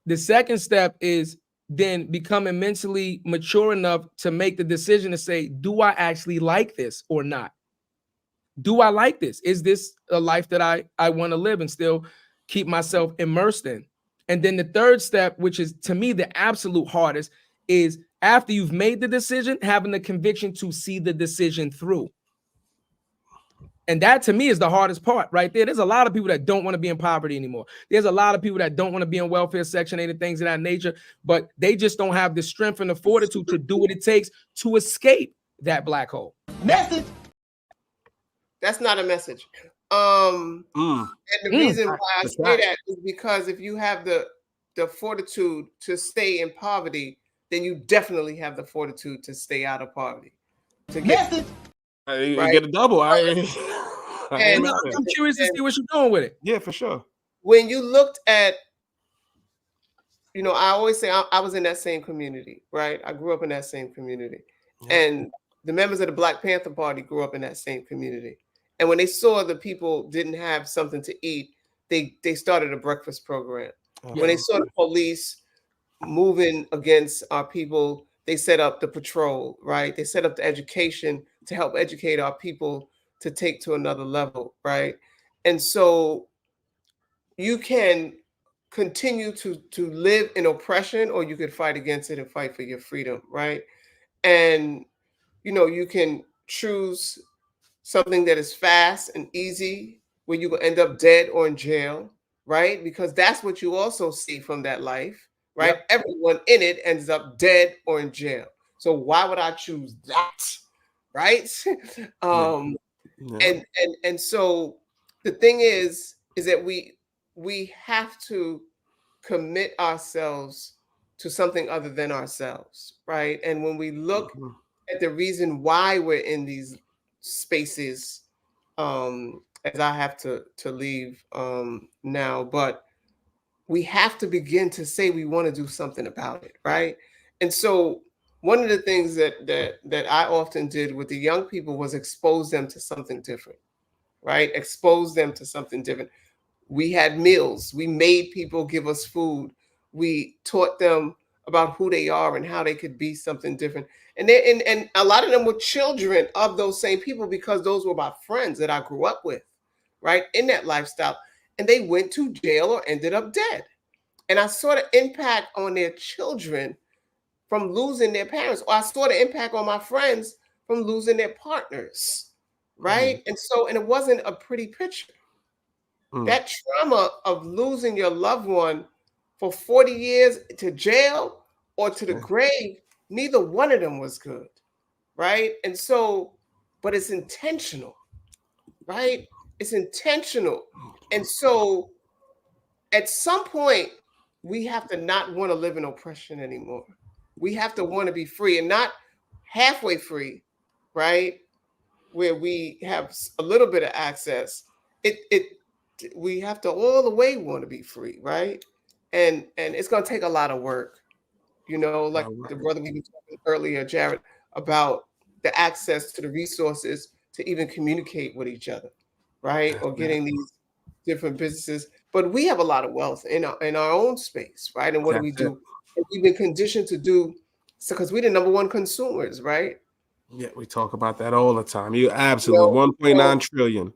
The second step is then becoming mentally mature enough to make the decision to say, do I actually like this or not? Do I like this? Is this a life that I want to live and still keep myself immersed in? And then the third step, which is to me the absolute hardest, is after you've made the decision, having the conviction to see the decision through. And that to me is the hardest part right there. There's a lot of people that don't want to be in poverty anymore. There's a lot of people that don't want to be in welfare, Section 8 and things of that nature, but they just don't have the strength and the fortitude to do what it takes to escape that black hole. Message. That's not a message. And the reason why I say that is because if you have the fortitude to stay in poverty, then you definitely have the fortitude to stay out of poverty. To get you get a double. And I'm curious to see what you're doing with it. Yeah, for sure. When you looked at, I always say I was in that same community, right? I grew up in that same community. Yeah. And the members of the Black Panther Party grew up in that same community. And when they saw the people didn't have something to eat, they started a breakfast program. Yeah. When they saw the police moving against our people, they set up the patrol, right? They set up the education to help educate our people to take to another level, right? And so you can continue to live in oppression, or you could fight against it and fight for your freedom, right? And, you can choose something that is fast and easy, where you will end up dead or in jail, right? Because that's what you also see from that life, right? Yep. Everyone in it ends up dead or in jail. So why would I choose that, right? And so the thing is that we have to commit ourselves to something other than ourselves, right? And when we look at the reason why we're in these spaces, as I have to leave now, but we have to begin to say we want to do something about it, right? And so one of the things that I often did with the young people was expose them to something different, right? Expose them to something different. We had meals. We made people give us food. We taught them about who they are and how they could be something different. And a lot of them were children of those same people because those were my friends that I grew up with, right? In that lifestyle. And they went to jail or ended up dead. And I saw the impact on their children from losing their parents, or I saw the impact on my friends from losing their partners, right? And it wasn't a pretty picture. That trauma of losing your loved one for 40 years to jail or to the grave, neither one of them was good, right? And so, but it's intentional, right? It's intentional. And so at some point, we have to not want to live in oppression anymore. We have to want to be free, and not halfway free, right? Where we have a little bit of access. We have to all the way want to be free, right? And it's going to take a lot of work, like the brother we were talking earlier, Jared, about the access to the resources to even communicate with each other, right? Or getting these different businesses. But we have a lot of wealth in our own space, right? And what do we do? And we've been conditioned to do so because we're the number one consumers, right? Yeah, we talk about that all the time. You absolutely 1.9 trillion.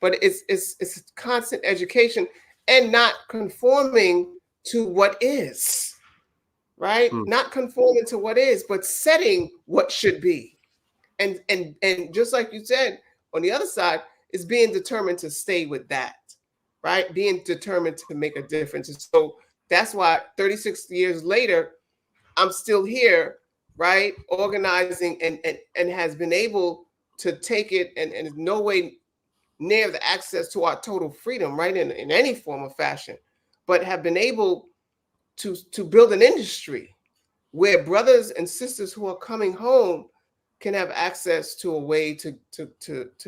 But it's constant education and not conforming to what is, right? Not conforming to what is, but setting what should be. And just like you said, on the other side is being determined to stay with that, right? Being determined to make a difference. And so that's why 36 years later, I'm still here, right? Organizing and has been able to take it and in no way near the access to our total freedom, right? In any form or fashion, but have been able to build an industry where brothers and sisters who are coming home can have access to a way to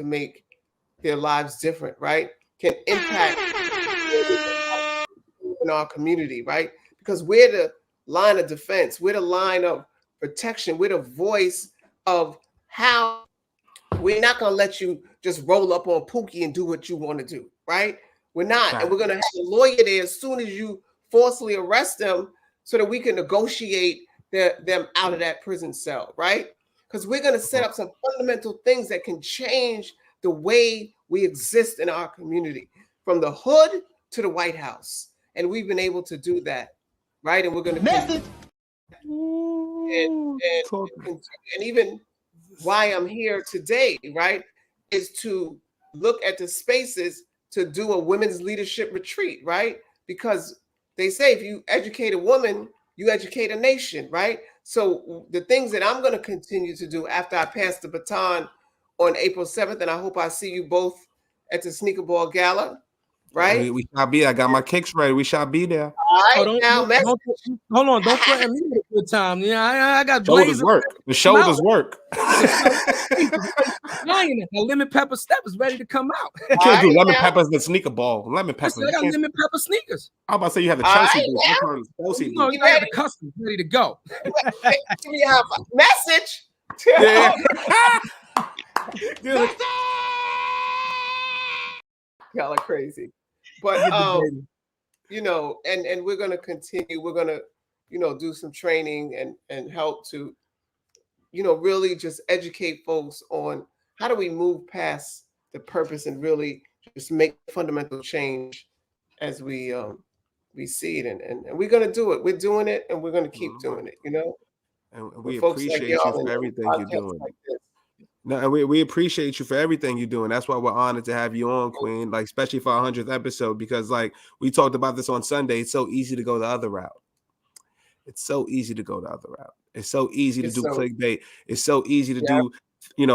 make their lives different, right? Can impact in our community, right? Because we're the line of defense, we're the line of protection, we're the voice of how we're not going to let you just roll up on Pookie and do what you want to do, right? We're not. And we're going to have a lawyer there as soon as you forcibly arrest them so that we can negotiate them out of that prison cell, right? Because we're going to set up some fundamental things that can change the way we exist in our community, from the hood to the White House. And we've been able to do that, right? And we're going to and even why I'm here today, right, is to look at the spaces to do a women's leadership retreat, right? Because they say if you educate a woman, you educate a nation, right? So the things that I'm going to continue to do after I pass the baton on April 7th, and I hope I see you both at the Sneaker Ball Gala, right? We shall be. I got my kicks ready. We shall be there. All right, hold on, don't threaten me with a good time. Yeah, I got shoulders work. The shoulders work. Lemon pepper step is ready to come out. You can't do lemon peppers and sneaker ball. Lemon peppers. I got lemon pepper sneakers. I'm about to say you have the Chelsea boots. You got the custom ready to go. We have a message. Yeah. Y'all are crazy. But and we're going to continue. We're going to do some training and help to really just educate folks on how do we move past the purpose and really just make fundamental change as we see it. And we're going to do it. We're doing it, and we're going to keep doing it, And we appreciate you for everything you're doing. No, and we appreciate you for everything you're doing. That's why we're honored to have you on, Queen, like especially for our 100th episode, because like we talked about this on Sunday. It's so easy to go the other route. It's so easy to go the other route. It's so easy to do clickbait. It's so easy to do,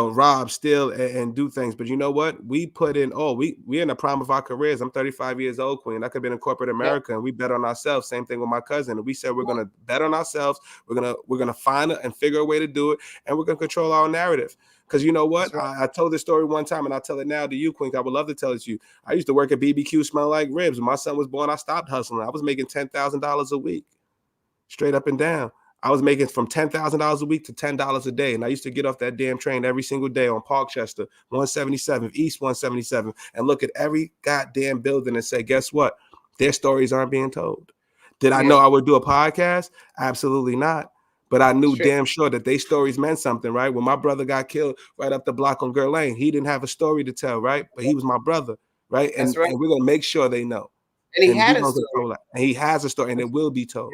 rob, steal, and do things. But you know what? We put in, we're in the prime of our careers. I'm 35 years old, Queen. I could have been in corporate America, and we bet on ourselves. Same thing with my cousin. And we said we're gonna bet on ourselves. We're gonna find it and figure a way to do it, and we're gonna control our narrative. Because you know what? I told this story one time, and I'll tell it now to you, Queen. I would love to tell it to you. I used to work at BBQ, smell like ribs. When my son was born, I stopped hustling. I was making $10,000 a week, straight up and down. I was making from $10,000 a week to $10 a day. And I used to get off that damn train every single day on Parkchester, 177, East 177, and look at every goddamn building and say, guess what? Their stories aren't being told. Did I know I would do a podcast? Absolutely not. But I knew damn sure that they stories meant something, right? When my brother got killed right up the block on Girl Lane, he didn't have a story to tell, right? But he was my brother, right? And we're going to make sure they know. And he had a story. And he has a story, and it will be told.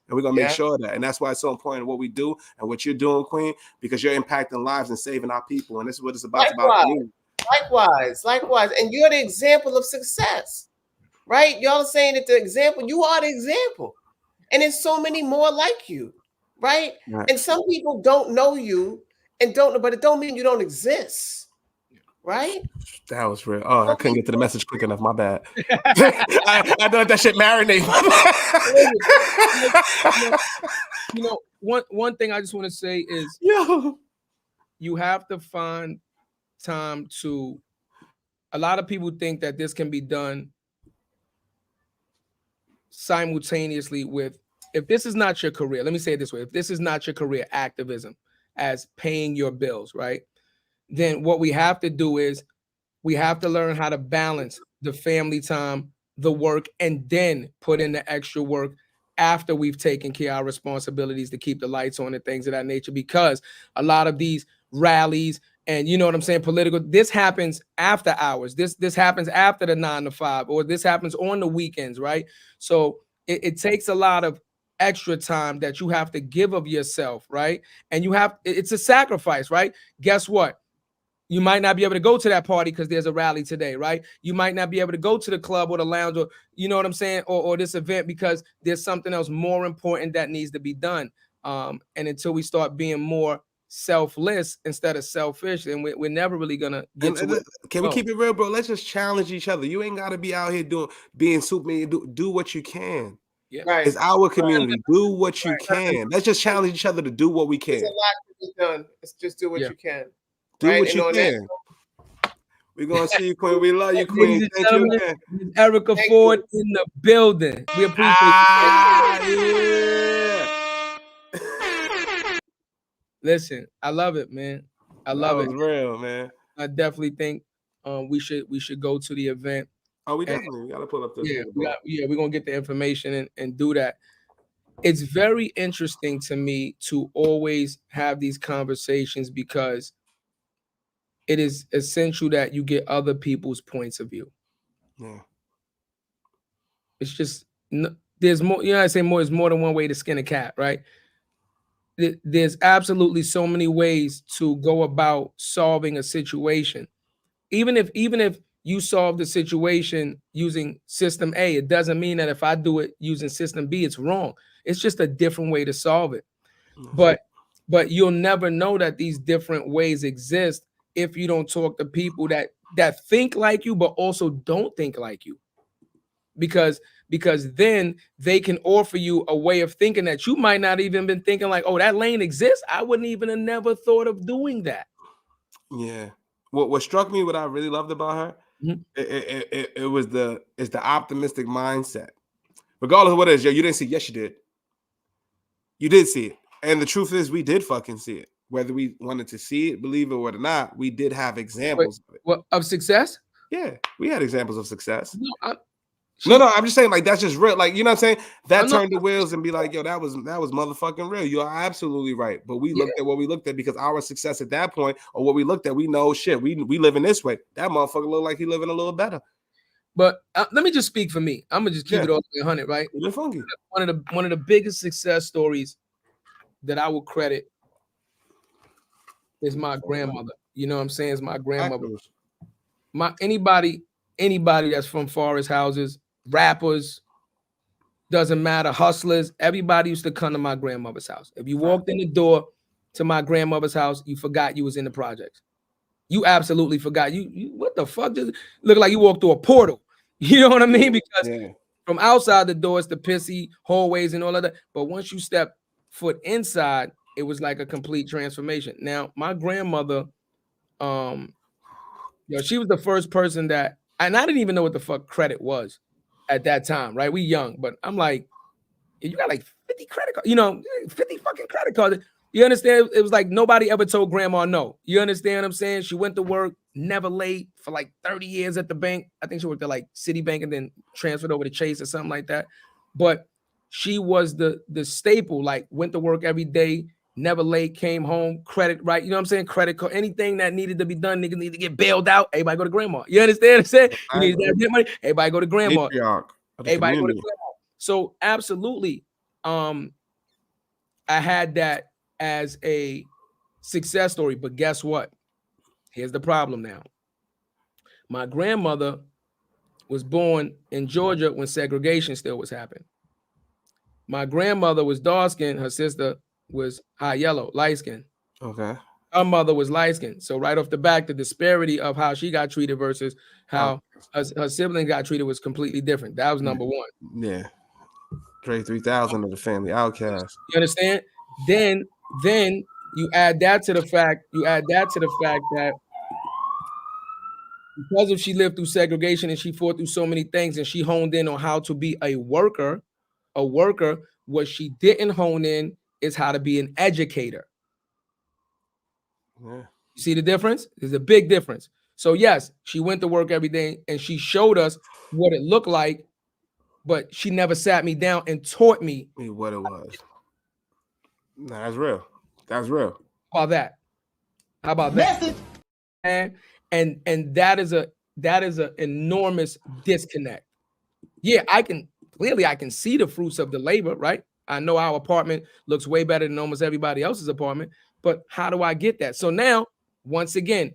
And we're going to make sure of that. And that's why it's so important what we do and what you're doing, Queen, because you're impacting lives and saving our people. And this is what it's about. Likewise. And you're the example of success, right? Y'all are saying that the example, you are the example. And there's so many more like you. Right? And some people don't know you and don't know, but it don't mean you don't exist. Right? That was real. Oh, I couldn't get to the message quick enough. My bad. I let that shit marinate. One thing I just want to say is you have to find time to. A lot of people think that this can be done simultaneously with. If this is not your career, let me say it this way. If this is not your career, activism, as paying your bills, right? Then what we have to do is we have to learn how to balance the family time, the work, and then put in the extra work after we've taken care of our responsibilities to keep the lights on and things of that nature. Because a lot of these rallies and you know what I'm saying, political, this happens after hours. This happens after the 9 to 5, or this happens on the weekends, right? So it takes a lot of extra time that you have to give of yourself, right? And it's a sacrifice, right? Guess what? You might not be able to go to that party because there's a rally today, right? You might not be able to go to the club or the lounge, or you know what I'm saying, or this event because there's something else more important that needs to be done. And until we start being more selfless instead of selfish, and we're never really gonna get to it. Can we keep it real, bro? Let's just challenge each other. You ain't got to be out here being Superman. Do what you can. Yeah. Right. It's our community. Do what you can. Let's just challenge each other to do what we can. There's a lot to be done. Let's just do what you can. Do what you can. We're gonna see you, Queen. We love you, Queen. Thank you again. Erica Ford in the building. We appreciate you. Yeah. Listen, I love it, man. I love it. Real, man. I definitely think we should go to the event. Oh, we definitely gotta pull up this. We're gonna get the information and do that. It's very interesting to me to always have these conversations because it is essential that you get other people's points of view. Yeah. It's just there's more. You know, I say more is more than one way to skin a cat, right? There's absolutely so many ways to go about solving a situation. Even if you solve the situation using system A, it doesn't mean that if I do it using system B, it's wrong. It's just a different way to solve it. Mm-hmm. But you'll never know that these different ways exist if you don't talk to people that think like you, but also don't think like you. Because then they can offer you a way of thinking that you might not even been thinking like, oh, that lane exists. I wouldn't even have never thought of doing that. Yeah. What struck me, what I really loved about her, mm-hmm. it's the optimistic mindset. Regardless of what it is, you didn't see. Yes, you did. You did see it. And the truth is, we did fucking see it. Whether we wanted to see it, believe it or not, we did have examples of it. What, of success? Yeah, we had examples of success. No, I'm just saying, like, that's just real. Like, you know what I'm saying? That turned the wheels and be like, yo, that was motherfucking real. You are absolutely right. But we looked at what we looked at because our success at that point, or what we looked at, we know shit. We live in this way. That motherfucker looked like he living a little better. But let me just speak for me. I'm gonna just keep it all 100, right? You're funky. One of the biggest success stories that I will credit is my grandmother. You know what I'm saying? It's my grandmother. Anybody that's from forest houses, rappers, doesn't matter, hustlers, everybody used to come to my grandmother's house. If you walked in the door to my grandmother's house, you forgot you was in the projects. You absolutely forgot. You what the fuck? Just look like you walked through a portal. You know what I mean? Because from outside the door, it's the pissy hallways and all of that. But once you step foot inside, it was like a complete transformation. Now, my grandmother, she was the first person that, and I didn't even know what the fuck credit was at that time, right? We young, but I'm like, You got like 50 credit cards, 50 fucking credit cards. You understand? It was like nobody ever told grandma no. You understand what I'm saying? She went to work, never late for like 30 years at the bank. I think she worked at like Citibank and then transferred over to Chase or something like that. But she was the staple, like went to work every day, never late, came home, credit, right? You know what I'm saying? Credit card, anything that needed to be done, niggas need to get bailed out. Everybody go to grandma. You understand what I'm saying? You need to get money. Everybody go to grandma. Patriarch of the Everybody go to community. grandma. So absolutely, I had that as a success story, but guess what? Here's the problem now. My grandmother was born in Georgia when segregation still was happening. My grandmother was dark skinned. Her sister was high yellow, light skinned. Okay. Her mother was light skinned. So right off the back, the disparity of how she got treated versus how her sibling got treated was completely different. That was number one. Yeah. Dre 3000 of the family outcast. You understand? Then you add that to the fact that because if she lived through segregation and she fought through so many things and she honed in on how to be a worker, what she didn't hone in is how to be an educator. Yeah. You see the difference? There's a big difference. So yes, she went to work every day and she showed us what it looked like, but she never sat me down and taught me what it was. No, that's real. That's real. How about that? How about that? And that is an enormous disconnect. Yeah, I can see the fruits of the labor, right? I know our apartment looks way better than almost everybody else's apartment, but how do I get that? So now, once again,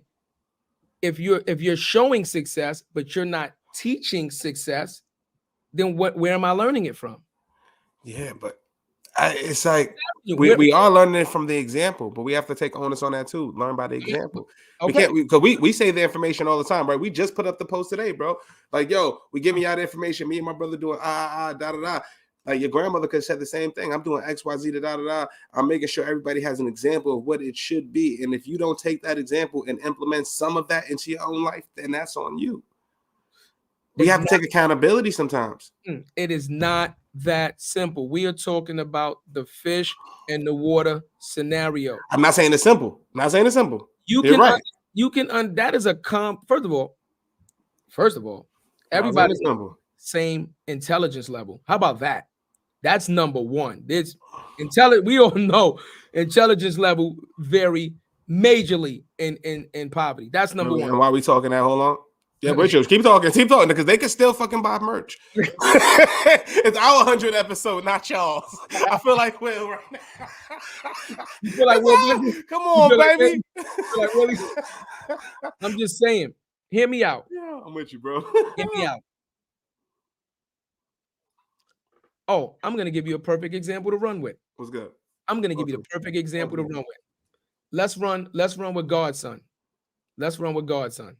if you're showing success, but you're not teaching success, then where am I learning it from? Yeah, but it's like we are learning it from the example, but we have to take onus on that too. Learn by the example. Okay. We say the information all the time, right? We just put up the post today, bro. Like, yo, we giving y'all the information. Me and my brother doing da da da. Like your grandmother could have said the same thing. I'm doing XYZ da da da. I'm making sure everybody has an example of what it should be. And if you don't take that example and implement some of that into your own life, then that's on you. We have to take accountability sometimes. It is not that simple. We are talking about the fish and the water scenario. I'm not saying it's simple. You You're can right. That is a first of all, everybody's same intelligence level. How about that? That's number one. We all know intelligence level vary majorly in poverty. That's number one. And why are we talking that? Hold on. Yeah, Richard, keep talking, because they can still fucking buy merch. It's our 100th episode, not y'all's. I feel like Will right now. You feel like Will? Come on, baby. Like Willie? I'm just saying. Hear me out. Yeah, I'm with you, bro. Hear me out. Oh, I'm gonna give you a perfect example to run with. What's good? I'm gonna give you the perfect example to run with. Let's run with Godson. Let's run with Godson.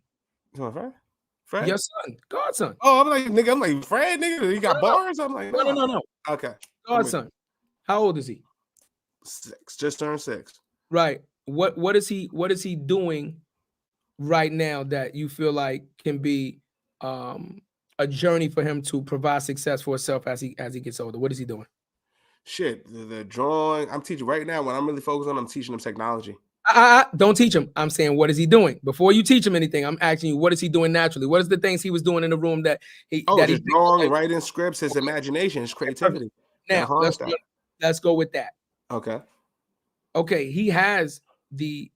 Fred? Your son, Godson. Oh, I'm like Fred, nigga. He got bars. I'm like, no. Okay. Godson. How old is he? 6. Just turned 6. Right. What is he doing right now that you feel like can be a journey for him to provide success for himself as he gets older? What is he doing? Shit, the drawing. I'm teaching right now. What I'm really focused on, I'm teaching him technology. Don't teach him. I'm saying, what is he doing? Before you teach him anything, I'm asking you, what is he doing naturally? What is the things he was doing in the room that he? He's drawing, writing scripts, his imagination, his creativity. Now, let's go with that. Okay. He has the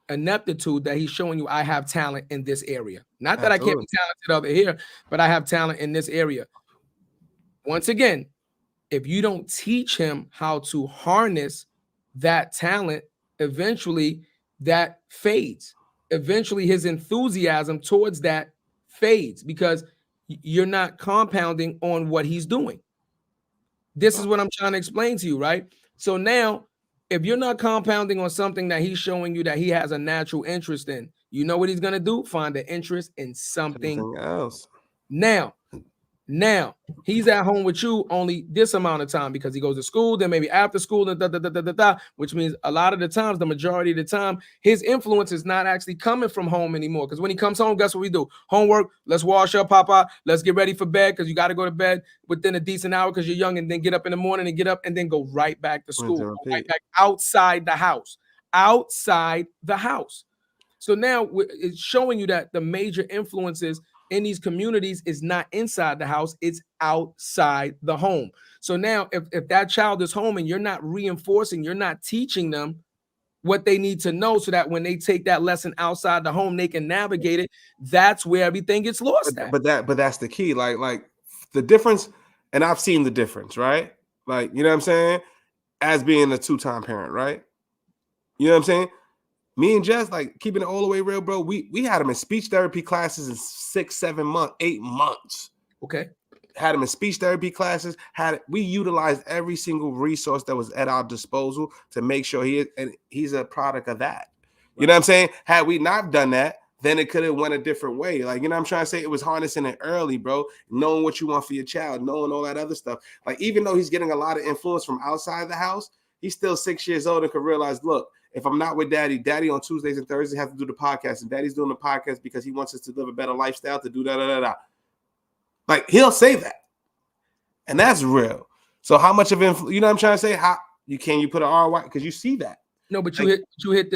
ineptitude that he's showing you. I have talent in this area. Not that I can't be talented over here, but I have talent in this area. Once again, if you don't teach him how to harness that talent, eventually that fades. Eventually his enthusiasm towards that fades because you're not compounding on what he's doing. This is what I'm trying to explain to you, right? So now, if you're not compounding on something that he's showing you that he has a natural interest in, you know what he's going to do? Find an interest in something else. Now Now he's at home with you only this amount of time because he goes to school, then maybe after school, and which means a lot of the times, the majority of the time, his influence is not actually coming from home anymore. Because when he comes home, guess what we do? Homework, let's wash up, Papa, let's get ready for bed because you got to go to bed within a decent hour because you're young, and then get up in the morning and get up and then go right back to school, right back outside the house. Outside the house. So now it's showing you that the major influences in these communities is not inside the house, it's outside the home. So now if that child is home and you're not reinforcing, you're not teaching them what they need to know so that when they take that lesson outside the home, they can navigate it, that's where everything gets lost at. But that's the key. Like the difference, and I've seen the difference, right? Like, you know what I'm saying? As being a two-time parent, right? You know what I'm saying? Me and Jess, like, keeping it all the way real, bro. We had him in speech therapy classes in 6, 7 months, 8 months. Okay. Had him in speech therapy classes. We utilized every single resource that was at our disposal to make sure he's a product of that. You know what I'm saying? Had we not done that, then it could have went a different way. Like, you know what I'm trying to say? It was harnessing it early, bro. Knowing what you want for your child, knowing all that other stuff. Like, even though he's getting a lot of influence from outside the house, he's still 6 years old and can realize, look, if I'm not with daddy on Tuesdays and Thursdays has to do the podcast, and daddy's doing the podcast because he wants us to live a better lifestyle, to do da. Like, he'll say that. And that's real. So how much of influence, you know what I'm trying to say? How you put an ROI? Because you see that. No, but you hit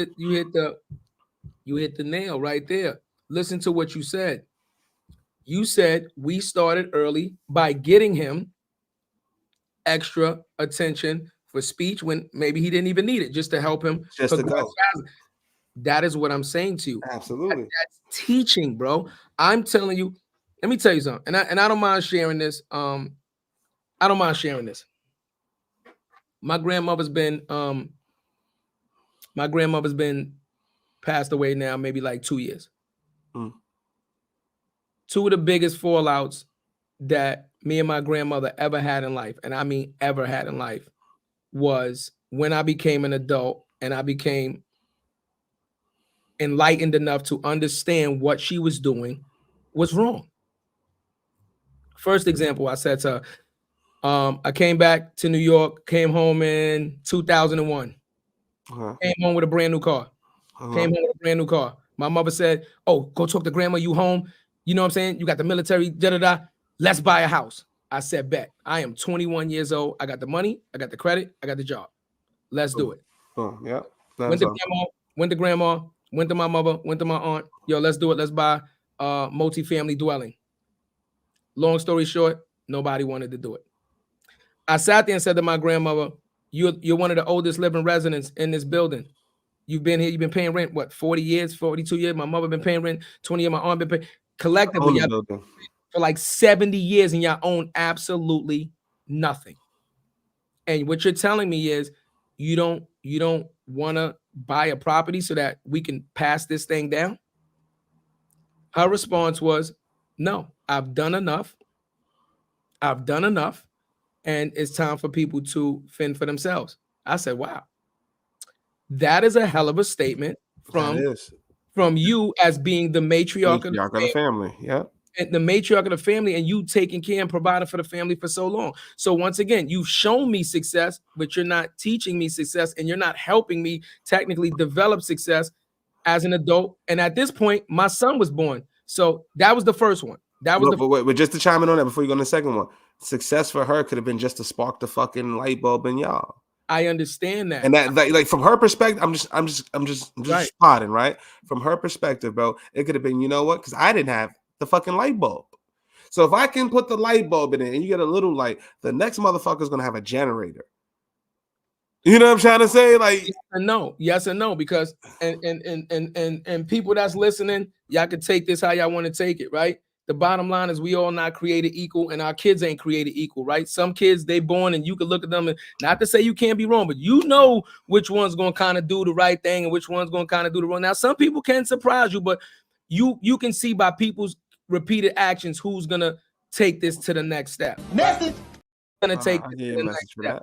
the nail right there. Listen to what you said. You said we started early by getting him extra attention for speech when maybe he didn't even need it, just to help him. Just to go. That is what I'm saying to you. Absolutely. That's teaching, bro. I'm telling you. Let me tell you something, and I don't mind sharing this. I don't mind sharing this. My grandmother's been passed away now, maybe like 2 years. Two of the biggest fallouts that me and my grandmother ever had in life, and I mean ever had in life, was when I became an adult and I became enlightened enough to understand what she was doing was wrong. First example, I said to her, I came back to New York, came home in 2001. Came home with a brand new car. Came home with a brand new car. My mother said, oh, go talk to grandma, you home. You know what I'm saying? You got the military, da-da-da. Let's buy a house. I said, bet. I am 21 years old. I got the money. I got the credit. I got the job. Let's do it. Yeah. Went to grandma, went to my mother, went to my aunt. Yo, let's do it. Let's buy a multifamily dwelling. Long story short, nobody wanted to do it. I sat there and said to my grandmother, you're one of the oldest living residents in this building. You've been here, you've been paying rent, what, 40 years, 42 years? My mother been paying rent, 20 years, my aunt been paying. Collectively, for like 70 years, and y'all own absolutely nothing. And what you're telling me is you don't want to buy a property so that we can pass this thing down? Her response was, no, I've done enough. And it's time for people to fend for themselves. I said, wow. That is a hell of a statement from you as being the matriarch of the family. Yeah. And the matriarch of the family, and you taking care and providing for the family for so long. So once again, you've shown me success, but you're not teaching me success, and you're not helping me technically develop success as an adult. And at this point, my son was born. So that was the first one. But just to chime in on that before you go on the second one, success for her could have been just to spark the fucking light bulb in y'all. I understand that. And that like from her perspective, I'm just right. spotting, right? From her perspective, bro, it could have been, you know what? Because I didn't have the fucking light bulb. So if I can put the light bulb in it and you get a little light, the next motherfucker's gonna have a generator. You know what I'm trying to say? Like, yes and no, because and people that's listening, y'all can take this how y'all want to take it, right? The bottom line is we all not created equal, and our kids ain't created equal, right? Some kids, they born and you can look at them, and not to say you can't be wrong, but you know which one's gonna kind of do the right thing and which one's gonna kind of do the wrong. Now, some people can surprise you, but you can see by people's repeated actions who's gonna take this to the next step. Gonna take this to the next step.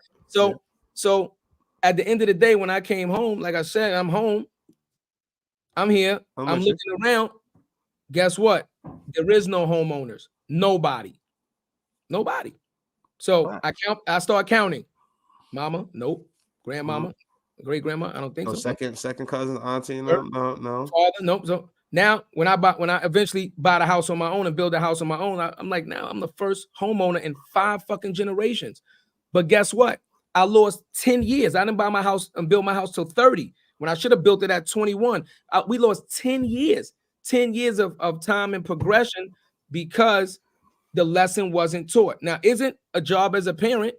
So at the end of the day, when I came home, like I said, I'm home. I'm here. I'm looking around. Guess what? There is no homeowners. Nobody. Nobody. So Wow. I start counting. Mama, nope. Grandmama, great grandma, I don't think No, so. second cousin, auntie, no. Father, nope. So now when I eventually buy the house on my own and build a house on my own, I'm like, now I'm the first homeowner in 5 fucking generations. But guess what? I lost 10 years. I didn't buy my house and build my house till 30 when I should have built it at 21. We lost 10 years, 10 years of time and progression because the lesson wasn't taught. Now, isn't a job as a parent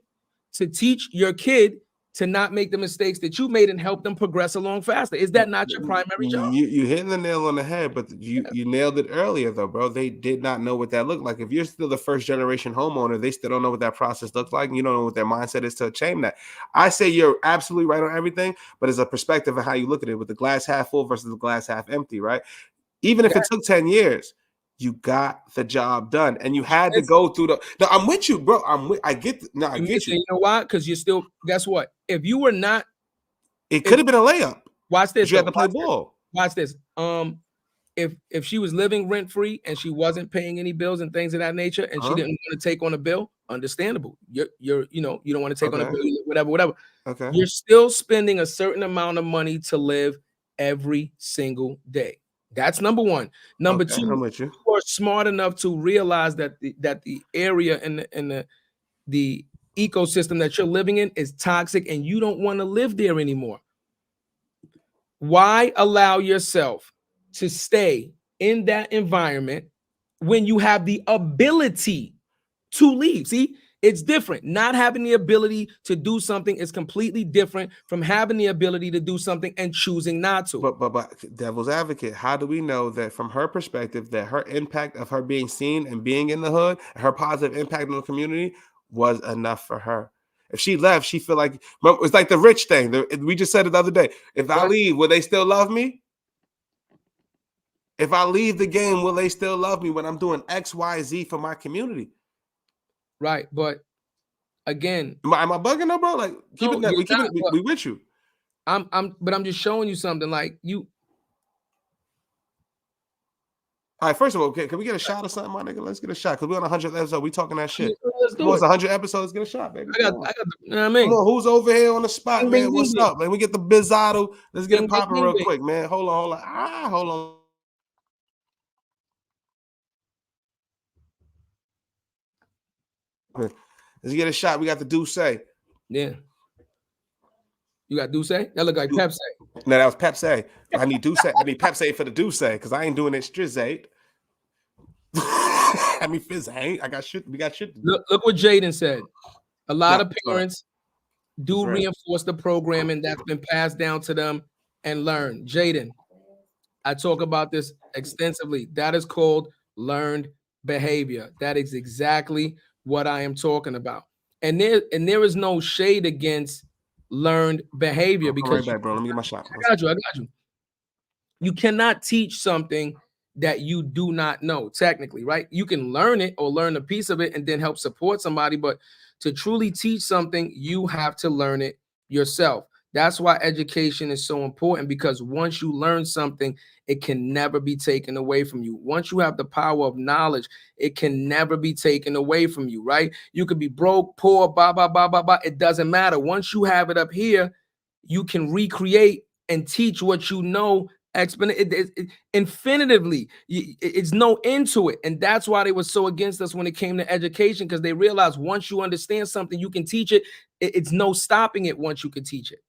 to teach your kid to not make the mistakes that you made and help them progress along faster? Is that not your primary job? You hitting the nail on the head, but you nailed it earlier though, bro. They did not know what that looked like. If you're still the first generation homeowner, they still don't know what that process looks like. And you don't know what their mindset is to change that. I say you're absolutely right on everything, but it's a perspective of how you look at it with the glass half full versus the glass half empty, right? Even if it took 10 years, you got the job done, and you had to go through the. No, I'm with you, bro. I get you. You know why? Because you're still. Guess what? If you were not, it could have been a layup. Watch this. You had to play ball. Watch this. If she was living rent free and she wasn't paying any bills and things of that nature, and she didn't want to take on a bill, understandable. You don't want to take on a bill, whatever. Okay. You're still spending a certain amount of money to live every single day. That's number one. Number two, you are smart enough to realize that the area and the ecosystem that you're living in is toxic, and you don't want to live there anymore. Why allow yourself to stay in that environment when you have the ability to leave? See, it's different. Not having the ability to do something is completely different from having the ability to do something and choosing not to. But devil's advocate, how do we know that from her perspective that her impact of her being seen and being in the hood, her positive impact on the community was enough for her? If she left, she feel like it's like the rich thing. We just said it the other day. If I leave, will they still love me? If I leave the game, will they still love me when I'm doing X, Y, Z for my community? Right, but again, am I bugging though, bro? Like, we with you. But I'm just showing you something. Like you. All right, first of all, can we get a shot or something, my nigga? Let's get a shot because we're on 100 episodes. We talking that shit. Let's do it. 100 episodes. Get a shot, baby. I got. You know what I mean? Come on, who's over here on the spot, man? What's up, man? We get the bizzotto. Let's get it popping real quick, man. Hold on. Hold on. Let's get a shot. We got the Douce. Yeah. You got Douce? That look like Pepsi. No, that was Pepsi. I need Douce. I need Pepsi for the Douce because I ain't doing it Strizate. I mean, fizz ain't. I got shit. We got shit. Look what Jaden said. A lot of parents do reinforce the programming that's been passed down to them and learn. Jaden, I talk about this extensively. That is called learned behavior. That is exactly what I am talking about. And there is no shade against learned behavior because right back, bro. Let me get my shot. I got you. You cannot teach something that you do not know, technically, right? You can learn it or learn a piece of it and then help support somebody, but to truly teach something, you have to learn it yourself. That's why education is so important, because once you learn something, it can never be taken away from you. Once you have the power of knowledge, it can never be taken away from you, right? You could be broke, poor, blah, blah, blah, blah, blah. It doesn't matter. Once you have it up here, you can recreate and teach what you know infinitively. It's no end to it. And that's why they were so against us when it came to education, because they realized once you understand something, you can teach it. It's no stopping it once you can teach it.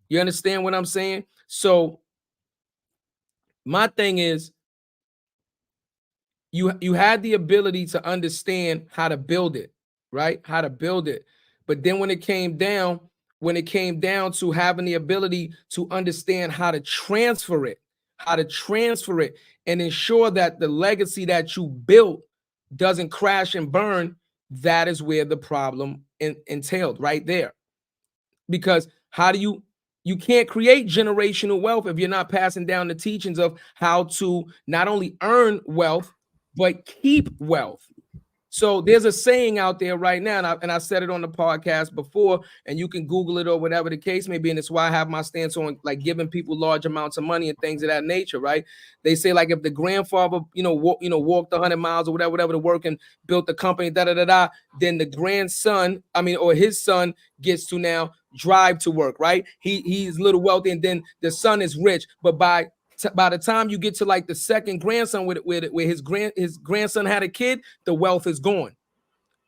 You understand what I'm saying? So my thing is, you had the ability to understand how to build it, right? How to build it. But then when it came down to having the ability to understand how to transfer it and ensure that the legacy that you built doesn't crash and burn, that is where the problem entailed right there. Because how do you can't create generational wealth if you're not passing down the teachings of how to not only earn wealth, but keep wealth. So there's a saying out there right now, and I said it on the podcast before, and you can Google it or whatever the case may be, and it's why I have my stance on like giving people large amounts of money and things of that nature, right? They say like if the grandfather, walked 100 miles or whatever to work and built the company, then the grandson, or his son gets to now drive to work, right? He's a little wealthy, and then the son is rich, but by the time you get to like the second grandson where his grandson had a kid, the wealth is gone.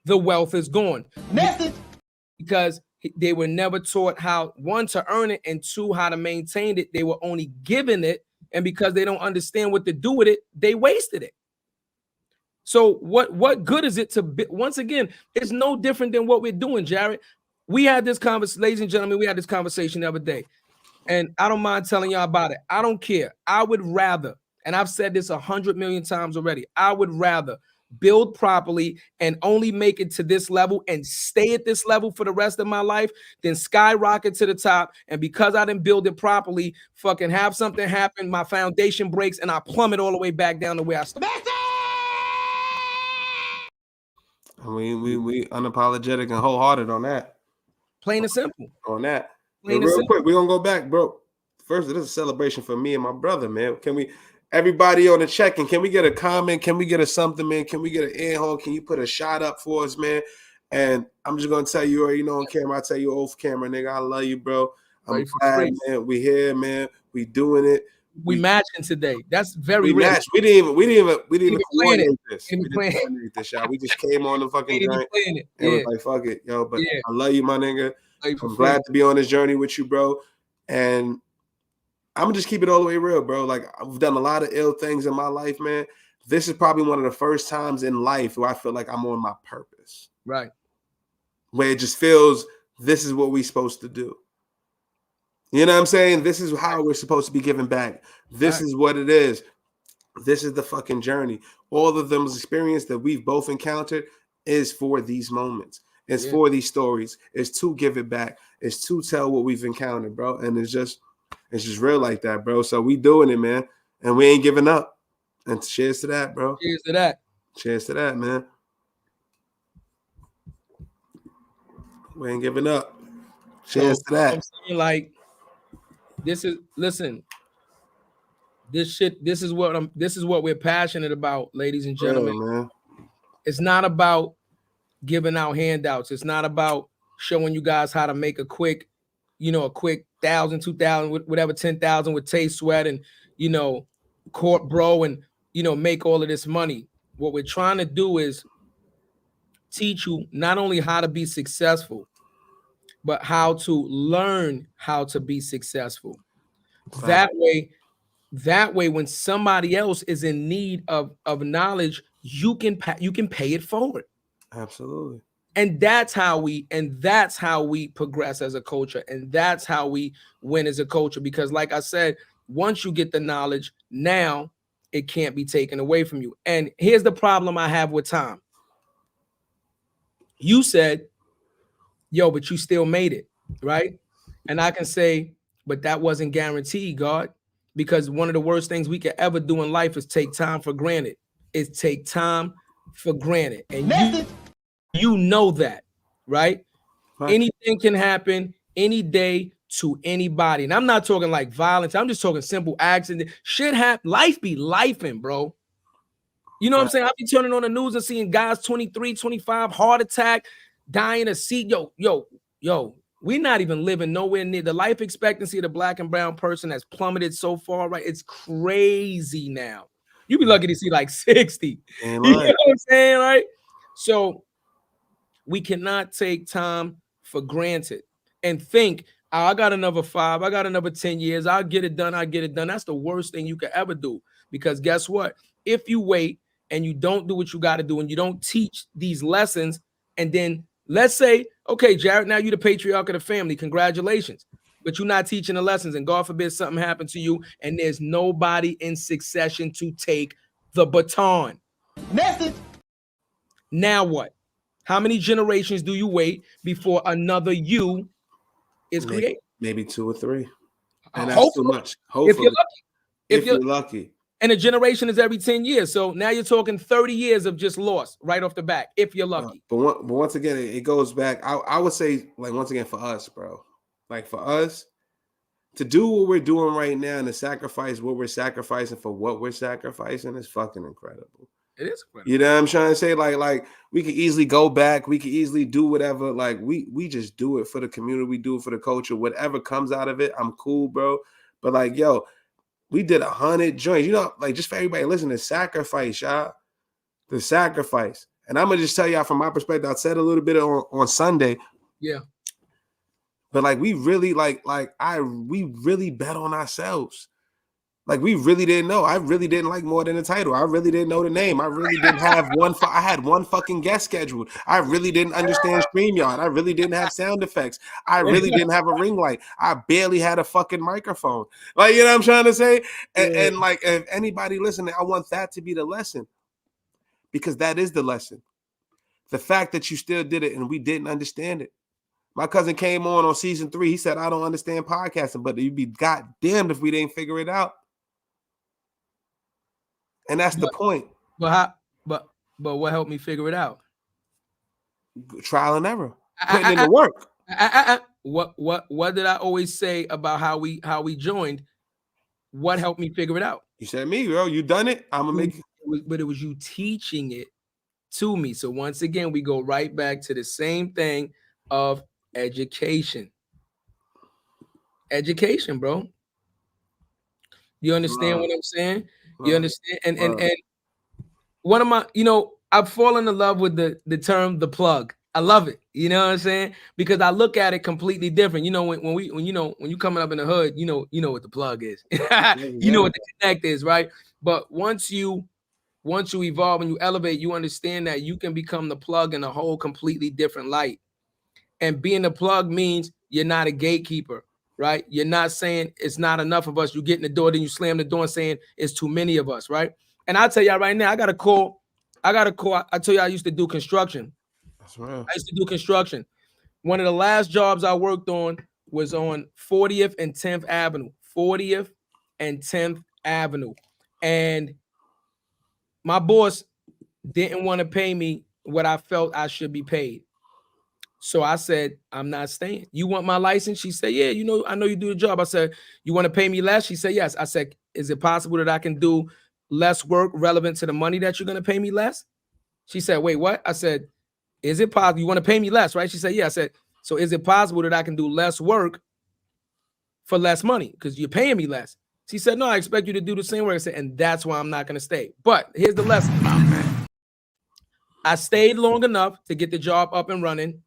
The wealth is gone. Message. Because they were never taught how, one, to earn it, and two, how to maintain it. They were only given it, and because they don't understand what to do with it, they wasted it. So what good is it to be? Once again, it's no different than what we're doing, Jared. We had this conversation, ladies and gentlemen, we had this conversation the other day. And I don't mind telling y'all about it. I don't care. I would rather, and I've said this 100 million times already, I would rather build properly and only make it to this level and stay at this level for the rest of my life than skyrocket to the top. And because I didn't build it properly, fucking have something happen, my foundation breaks, and I plummet all the way back down to where I started. We unapologetic and wholehearted on that. Plain and simple. On that. Plain and real simple. quick, we're gonna go back, bro. First, it is a celebration for me and my brother, man. Can we, everybody on the check-in, can we get a comment? Can we get a something, man? Can we get an air hole? Can you put a shot up for us, man? And I'm just gonna tell you, already know on camera, I tell you off camera, nigga, I love you, bro. I'm glad, man. We here, man. We doing it. We matching today. That's very we rich. matched. We didn't even coordinate this. We We didn't coordinate this, y'all. We just came on the fucking joint and was like, fuck it, yo. But I love you, my nigga. I'm glad to be on this journey with you, bro. And I'm gonna just keep it all the way real, bro. Like, I've done a lot of ill things in my life, man. This is probably one of the first times in life where I feel like I'm on my purpose. Right. Where it just feels this is what we're supposed to do. You know what I'm saying? This is how we're supposed to be giving back. This is what it is. This is the fucking journey. All of those experience that we've both encountered is for these moments. It's for these stories. It's to give it back. It's to tell what we've encountered, bro. And it's just real like that, bro. So we doing it, man. And we ain't giving up. And cheers to that, bro. Cheers to that. Cheers to that, man. We ain't giving up. Cheers to that. I'm saying, like, this is what we're passionate about, ladies and gentlemen. Man. It's not about giving out handouts. It's not about showing you guys how to make a quick 1,000, 2,000, whatever, 10,000 with Tay Sweat and Court Bro and make all of this money. What we're trying to do is teach you not only how to be successful, but how to learn how to be successful. That way, when somebody else is in need of knowledge, you can pay it forward. Absolutely. And that's how we progress as a culture, and that's how we win as a culture. Because, like I said, once you get the knowledge, now it can't be taken away from you. And here's the problem I have with time. You said, yo, but you still made it, right? And I can say, but that wasn't guaranteed, God, because one of the worst things we could ever do in life is take time for granted. And you know that, right? Anything can happen any day to anybody. And I'm not talking like violence. I'm just talking simple accident. Shit happen. Life be lifing, bro. You know what I'm saying? I be turning on the news and seeing guys 23, 25, heart attack, dying of seat. Yo, we're not even living nowhere near the life expectancy of the black and brown person has plummeted so far, right? It's crazy now. You be lucky to see like 60. You know what I'm saying, right? So we cannot take time for granted and think, oh, I got another 5, I got another 10 years, I'll get it done. That's the worst thing you could ever do. Because guess what? If you wait and you don't do what you got to do and you don't teach these lessons, and then let's say, okay, Jared, now you're the patriarch of the family. Congratulations. But you're not teaching the lessons, and God forbid something happened to you, and there's nobody in succession to take the baton. Message. Now what? How many generations do you wait before another you is created? Maybe 2 or 3. And that's too much. Hopefully. If you're lucky. And a generation is every 10 years. So now you're talking 30 years of just loss right off the back, if you're lucky. But once again, it goes back. I would say, like, once again, for us, bro, like for us to do what we're doing right now and to sacrifice what we're sacrificing for what we're sacrificing is fucking incredible. It is incredible. You know what I'm trying to say? Like we could easily go back. We could easily do whatever. Like we just do it for the community. We do it for the culture. Whatever comes out of it, I'm cool, bro. But like, yo, we did 100 joints. You know, like just for everybody listening, the sacrifice, y'all. The sacrifice. And I'm gonna just tell y'all from my perspective. I said a little bit on Sunday. Yeah. But like we really we really bet on ourselves. Like we really didn't know. I really didn't like more than the title. I really didn't know the name. I really didn't have I had one fucking guest scheduled. I really didn't understand StreamYard. I really didn't have sound effects. I really didn't have a ring light. I barely had a fucking microphone. Like, you know what I'm trying to say? And like, if anybody listening, I want that to be the lesson. Because that is the lesson. The fact that you still did it and we didn't understand it. My cousin came on season 3. He said, I don't understand podcasting, but you'd be goddamned if we didn't figure it out. And that's the point. But what helped me figure it out? Trial and error. Putting in the work. What did I always say about how we joined? What helped me figure it out? You said me, bro. You done it. I'm gonna make it. But it was you teaching it to me. So once again, we go right back to the same thing of education. Education, bro. You understand what I'm saying? You understand? And one of my, I've fallen in love with the term the plug. I love it. You know what I'm saying? Because I look at it completely different. When you coming up in the hood, you know what the plug is. You know what the connect is, right? But once you evolve and you elevate, you understand that you can become the plug in a whole completely different light. And being a plug means you're not a gatekeeper, right? You're not saying it's not enough of us. You get in the door, then you slam the door and saying it's too many of us, right? And I'll tell y'all right now, I got a call. I tell you, I used to do construction. That's right. I used to do construction. One of the last jobs I worked on was on 40th and 10th Avenue. 40th and 10th Avenue. And my boss didn't want to pay me what I felt I should be paid. So I said, I'm not staying. You want my license? She said, yeah, I know you do the job. I said, you want to pay me less? She said, yes. I said, is it possible that I can do less work relevant to the money that you're going to pay me less? She said, wait, what? I said, is it possible? You want to pay me less, right? She said, yeah. I said, so is it possible that I can do less work for less money? Because you're paying me less. She said, no, I expect you to do the same work. I said, and that's why I'm not going to stay. But here's the lesson. I stayed long enough to get the job up and running,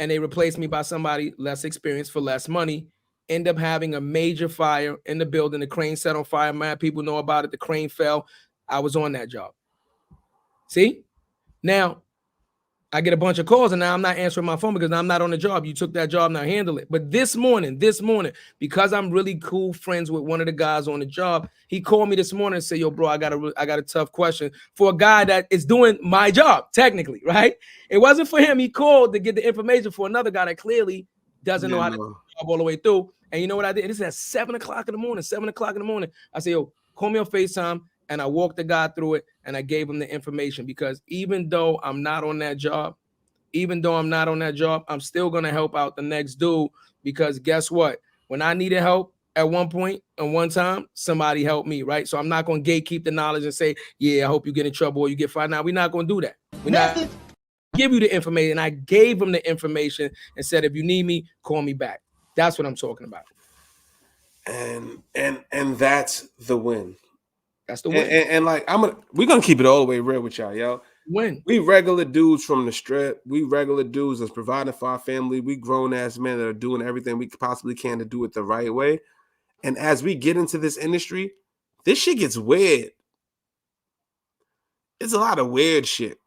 and they replaced me by somebody less experienced for less money. End up having a major fire in the building. The crane set on fire. Mad people know about it. The crane fell. I was on that job. See? Now, I get a bunch of calls, and now I'm not answering my phone because I'm not on the job. You took that job, now handle it. But this morning, because I'm really cool friends with one of the guys on the job, he called me this morning and said, yo, bro, I got a tough question for a guy that is doing my job, technically, right? It wasn't for him. He called to get the information for another guy that clearly doesn't know how to do the job all the way through. And you know what I did? This is at 7 o'clock in the morning. I said, yo, call me on FaceTime. And I walked the guy through it, and I gave him the information, because even though I'm not on that job, I'm still going to help out the next dude, because guess what? When I needed help at one point and one time, somebody helped me, right? So I'm not going to gatekeep the knowledge and say, yeah, I hope you get in trouble or you get fired. Now, we're not going to do that. We're not give you the information. And I gave him the information and said, if you need me, call me back. That's what I'm talking about. And that's the win. That's the win. And like we're gonna keep it all the way real with y'all, yo. Win. We regular dudes from the strip. We regular dudes that's providing for our family. We grown ass men that are doing everything we possibly can to do it the right way. And as we get into this industry, this shit gets weird. It's a lot of weird shit.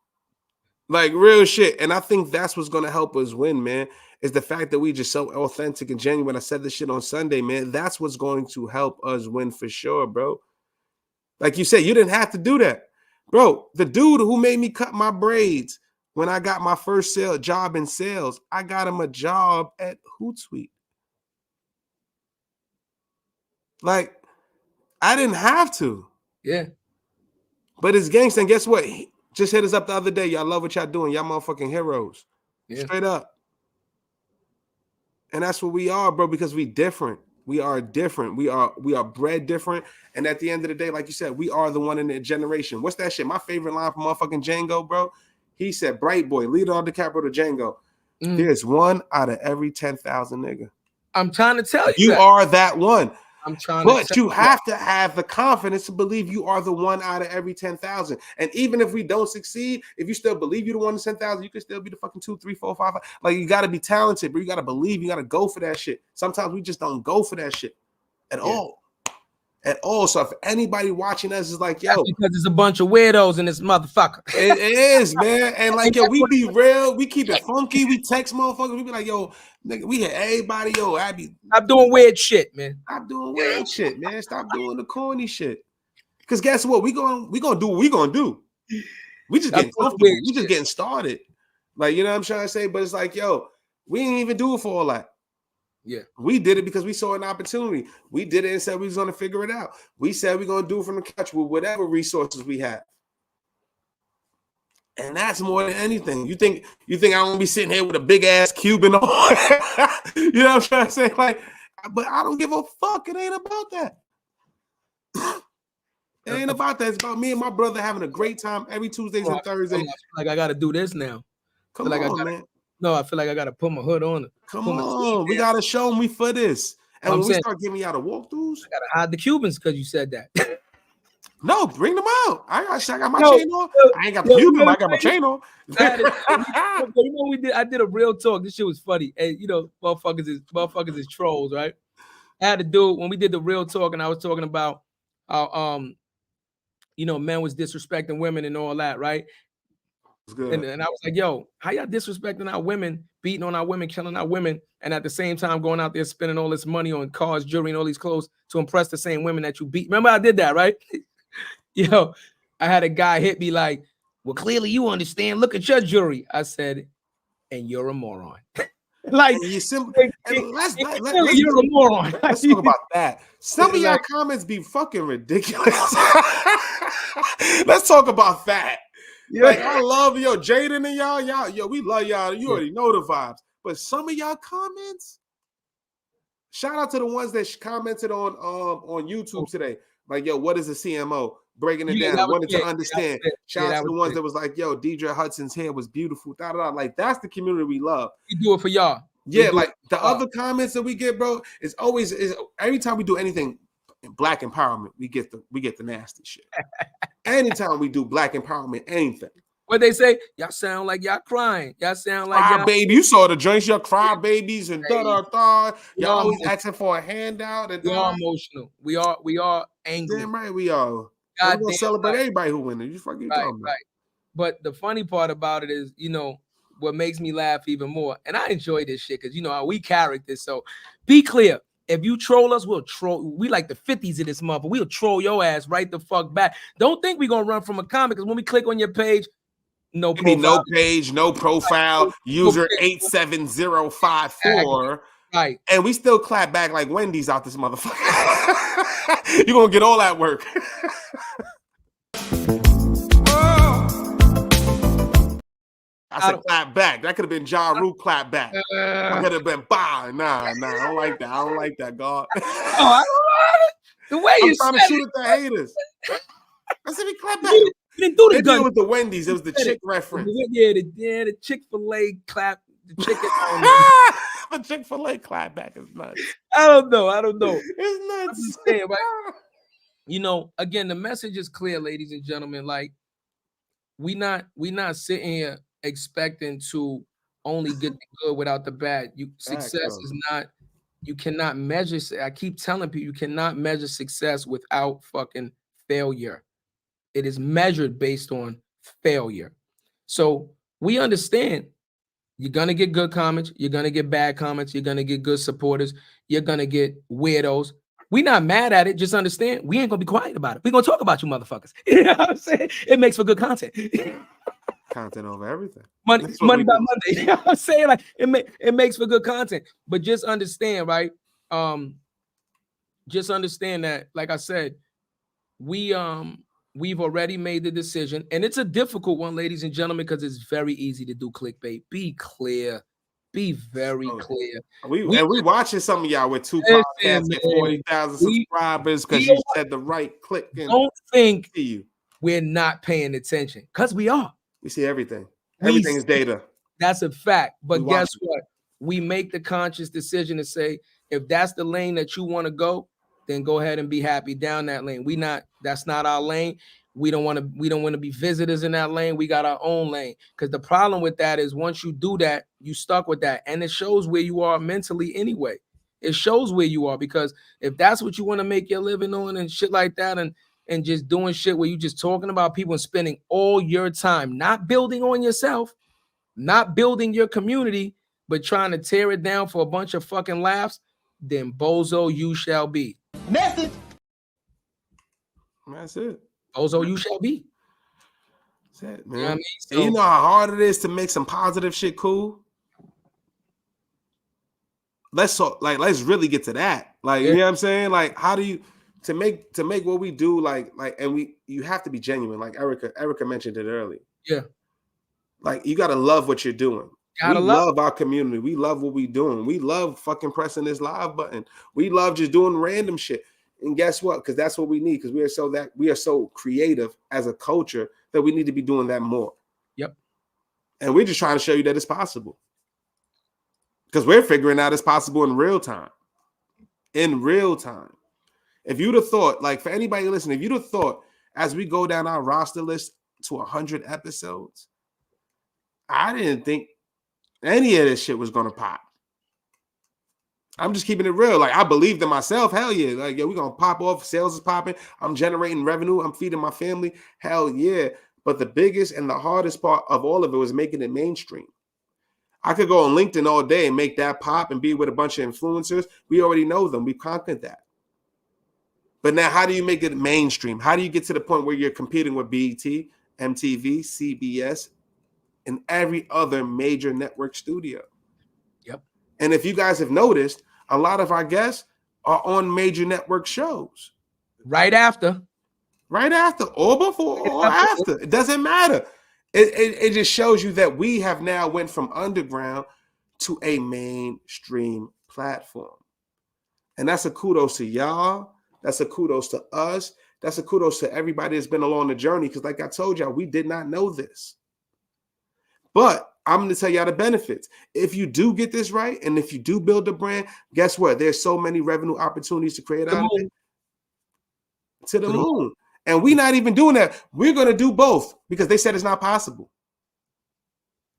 Like real shit. And I think that's what's gonna help us win, man. Is the fact that we just so authentic and genuine. I said this shit on Sunday, man. That's what's going to help us win for sure, bro. Like you said, you didn't have to do that. Bro, the dude who made me cut my braids when I got my first job in sales, I got him a job at Hootsuite. Like, I didn't have to. Yeah. But it's gangsta. And guess what? He just hit us up the other day. Y'all love what y'all doing. Y'all motherfucking heroes. Yeah. Straight up. And that's what we are, bro, because we different. We are different. We are bred different. And at the end of the day, like you said, we are the one in the generation. What's that shit? My favorite line from motherfucking Django, bro. He said, "Bright boy, Leonardo DiCaprio to Django. There's one out of every 10,000 nigga." I'm trying to tell you You that. are that one. I'm trying But to you have to have the confidence to believe you are the one out of every 10,000. And even if we don't succeed, if you still believe you're the one in 10,000, you can still be the fucking 2, 3, 4, 5. Like, you got to be talented, bro. You got to believe. You got to go for that shit. Sometimes we just don't go for that shit at all. At all. So if anybody watching us is like, yo, that's because there's a bunch of weirdos in this motherfucker. it is, man. And like, yo, we be real. We keep it funky. We text motherfuckers. We be like, yo, nigga, we hit everybody. Yo, Abby, I'm doing weird shit, man. stop doing weird shit, man. Stop doing the corny shit. Because guess what? We gonna do what we gonna do. We just getting comfortable. We just getting started. Like, you know what I'm trying to say? But it's like, yo, we didn't even do it for all that. Yeah. We did it because we saw an opportunity. We did it and said we was gonna figure it out. We said we're gonna do it from the couch with whatever resources we have. And that's more than anything. You think I won't be sitting here with a big ass Cuban on? You know what I'm trying to say? Like, but I don't give a fuck. It ain't about that. It ain't about that. It's about me and my brother having a great time every Tuesdays and Thursdays. I feel like I gotta do this now. Come on, man. No, I feel like I gotta put my hood on. Come on, we gotta show them we for this. And when we start giving y'all the walkthroughs, I gotta hide the Cubans because you said that. No, bring them out. I got my chain on. I ain't got the Cuban, but I got my chain on. You know, we did. I did a real talk. This shit was funny. And you know, motherfuckers is trolls, right? I had to do it when we did the real talk, and I was talking about how you know, men was disrespecting women and all that, right? And I was like, yo, how y'all disrespecting our women, beating on our women, killing our women, and at the same time going out there spending all this money on cars, jewelry, and all these clothes to impress the same women that you beat? Remember, I did that, right? Yo, I had a guy hit me like, well, clearly you understand. Look at your jewelry. I said, and you're a moron. Like, you let's you're a moron. Let's talk about that. Some of y'all comments be fucking ridiculous. Let's talk about that. Yeah. Like, I love Jaden and y'all, we love y'all. You already know the vibes. But some of y'all comments, shout out to the ones that commented on YouTube today. Like, yo, what is a CMO? Breaking it down. I wanted to understand. Shout out to the ones that was like, yo, Deidre Hudson's hair was beautiful. Like, that's the community we love. We do it for y'all. Yeah, like the other comments that we get, bro, is always every time we do anything Black empowerment, we get the nasty shit. Anytime we do Black empowerment, anything. What they say, y'all sound like y'all crying. Y'all sound like y'all baby. You saw the joints, y'all cry babies and da. Y'all always asking for a handout. And we are emotional. We are angry. Damn right we are. We're gonna celebrate everybody who wins. You fucking talking about. But the funny part about it is, you know, what makes me laugh even more, and I enjoy this shit because you know how we characters. So be clear. If you troll us, we'll troll. We like the 50s of this month. We'll troll your ass right the fuck back. Don't think we're gonna run from a comment because when we click on your page, no profile. No page, no profile, user 87054. Right. And we still clap back like Wendy's out this motherfucker. You're gonna get all that work. I said clap back. That could have been Ja Rule clap back. I could have been bah. Nah, I don't like that. I don't like that, God. Oh, I don't know. The way I'm trying to shoot at the haters. I said we clap back. You didn't do the gun with the Wendy's. It was the chick reference. Yeah, the Chick-fil-A clap. The chicken. The Chick-fil-A clap back is nuts. I don't know. It's nuts. Saying, right? You know, again, the message is clear, ladies and gentlemen. Like, we not sitting here expecting to only get the good without the bad. Success is not. You cannot measure. I keep telling people you cannot measure success without fucking failure. It is measured based on failure. So we understand you're gonna get good comments, you're gonna get bad comments, you're gonna get good supporters, you're gonna get weirdos. We're not mad at it. Just understand we ain't gonna be quiet about it. We're gonna talk about you motherfuckers. You know what I'm saying? It makes for good content. Content over everything. Money by Monday. You know what I'm saying? Like it makes for good content. But just understand, right? Just understand that, like I said, we've already made the decision, and it's a difficult one, ladies and gentlemen, because it's very easy to do clickbait. Be clear, be very clear. We watching some of y'all with two Listen, podcasts get 40,000 subscribers because you said the right click. And don't think you. We're not paying attention, because we are. We see everything. Everything is data. That's a fact. But guess what? We make the conscious decision to say, if that's the lane that you want to go, then go ahead and be happy down that lane. That's not our lane. We don't want to be visitors in that lane. We got our own lane. Because the problem with that is once you do that, you stuck with that. And it shows where you are mentally anyway. It shows where you are, because if that's what you want to make your living on and shit like that, and just doing shit where you just talking about people and spending all your time not building on yourself, not building your community, but trying to tear it down for a bunch of fucking laughs, then bozo you shall be. Message. That's it. Bozo you shall be. That's it, man. You know what I mean? So, and you know how hard it is to make some positive shit cool? Let's really get to that. Like, you know what I'm saying? Like, how do you to make what we do you have to be genuine. Like Erica mentioned it earlier. Yeah. Like, you gotta love what you're doing. We love our community. We love what we're doing. We love fucking pressing this live button. We love just doing random shit. And guess what? Because that's what we need. Because we are so creative as a culture that we need to be doing that more. Yep. And we're just trying to show you that it's possible. Because we're figuring out it's possible in real time. In real time. If you'd have thought, like, for anybody listening, if you'd have thought as we go down our roster list to 100 episodes, I didn't think any of this shit was going to pop. I'm just keeping it real. Like, I believed in myself. Hell yeah. Like, yeah, we're going to pop off. Sales is popping. I'm generating revenue. I'm feeding my family. Hell yeah. But the biggest and the hardest part of all of it was making it mainstream. I could go on LinkedIn all day and make that pop and be with a bunch of influencers. We already know them. We've conquered that. But now, how do you make it mainstream? How do you get to the point where you're competing with BET, MTV, CBS, and every other major network studio? Yep. And if you guys have noticed, a lot of our guests are on major network shows. Right after, or before, or after. It doesn't matter. It just shows you that we have now went from underground to a mainstream platform. And that's a kudos to y'all. That's a kudos to us. That's a kudos to everybody that's been along the journey. Because like I told y'all, we did not know this. But I'm going to tell y'all the benefits. If you do get this right, and if you do build a brand, guess what? There's so many revenue opportunities to create out of it. To the moon. And we're not even doing that. We're going to do both because they said it's not possible.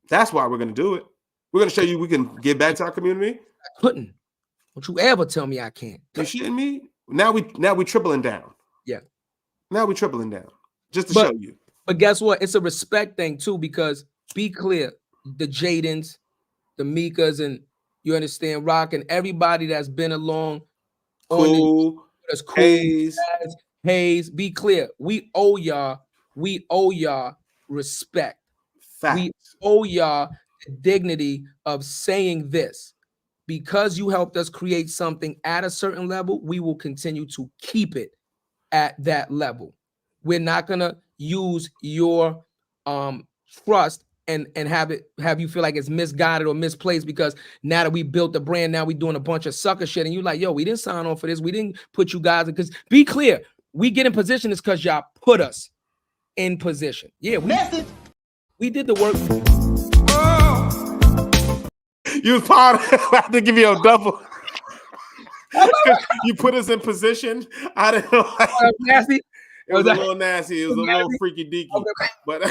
That's why we're going to do it. We're going to show you we can give back to our community. I couldn't. Don't you ever tell me I can't. You shitting me? Now we tripling down. Yeah. Now we tripling down just to show you. But guess what? It's a respect thing too, because be clear, the Jadens, the Mikas, and you understand, Rock, and everybody that's been along. Cool. That's cool. Hayes, be clear. We owe y'all respect. Facts. We owe y'all the dignity of saying this. Because you helped us create something at a certain level, we will continue to keep it at that level. We're not gonna use your trust and have you feel like it's misguided or misplaced, because now that we built the brand, now we doing a bunch of sucker shit, and you like, yo, we didn't sign on for this. We didn't put you guys in, because be clear, we get in position is because y'all put us in position. Yeah, we did the work. You was part of it. I had to give you a double. You put us in position. I didn't know. Nasty. It was a little nasty. It was a little freaky deaky. Okay. But I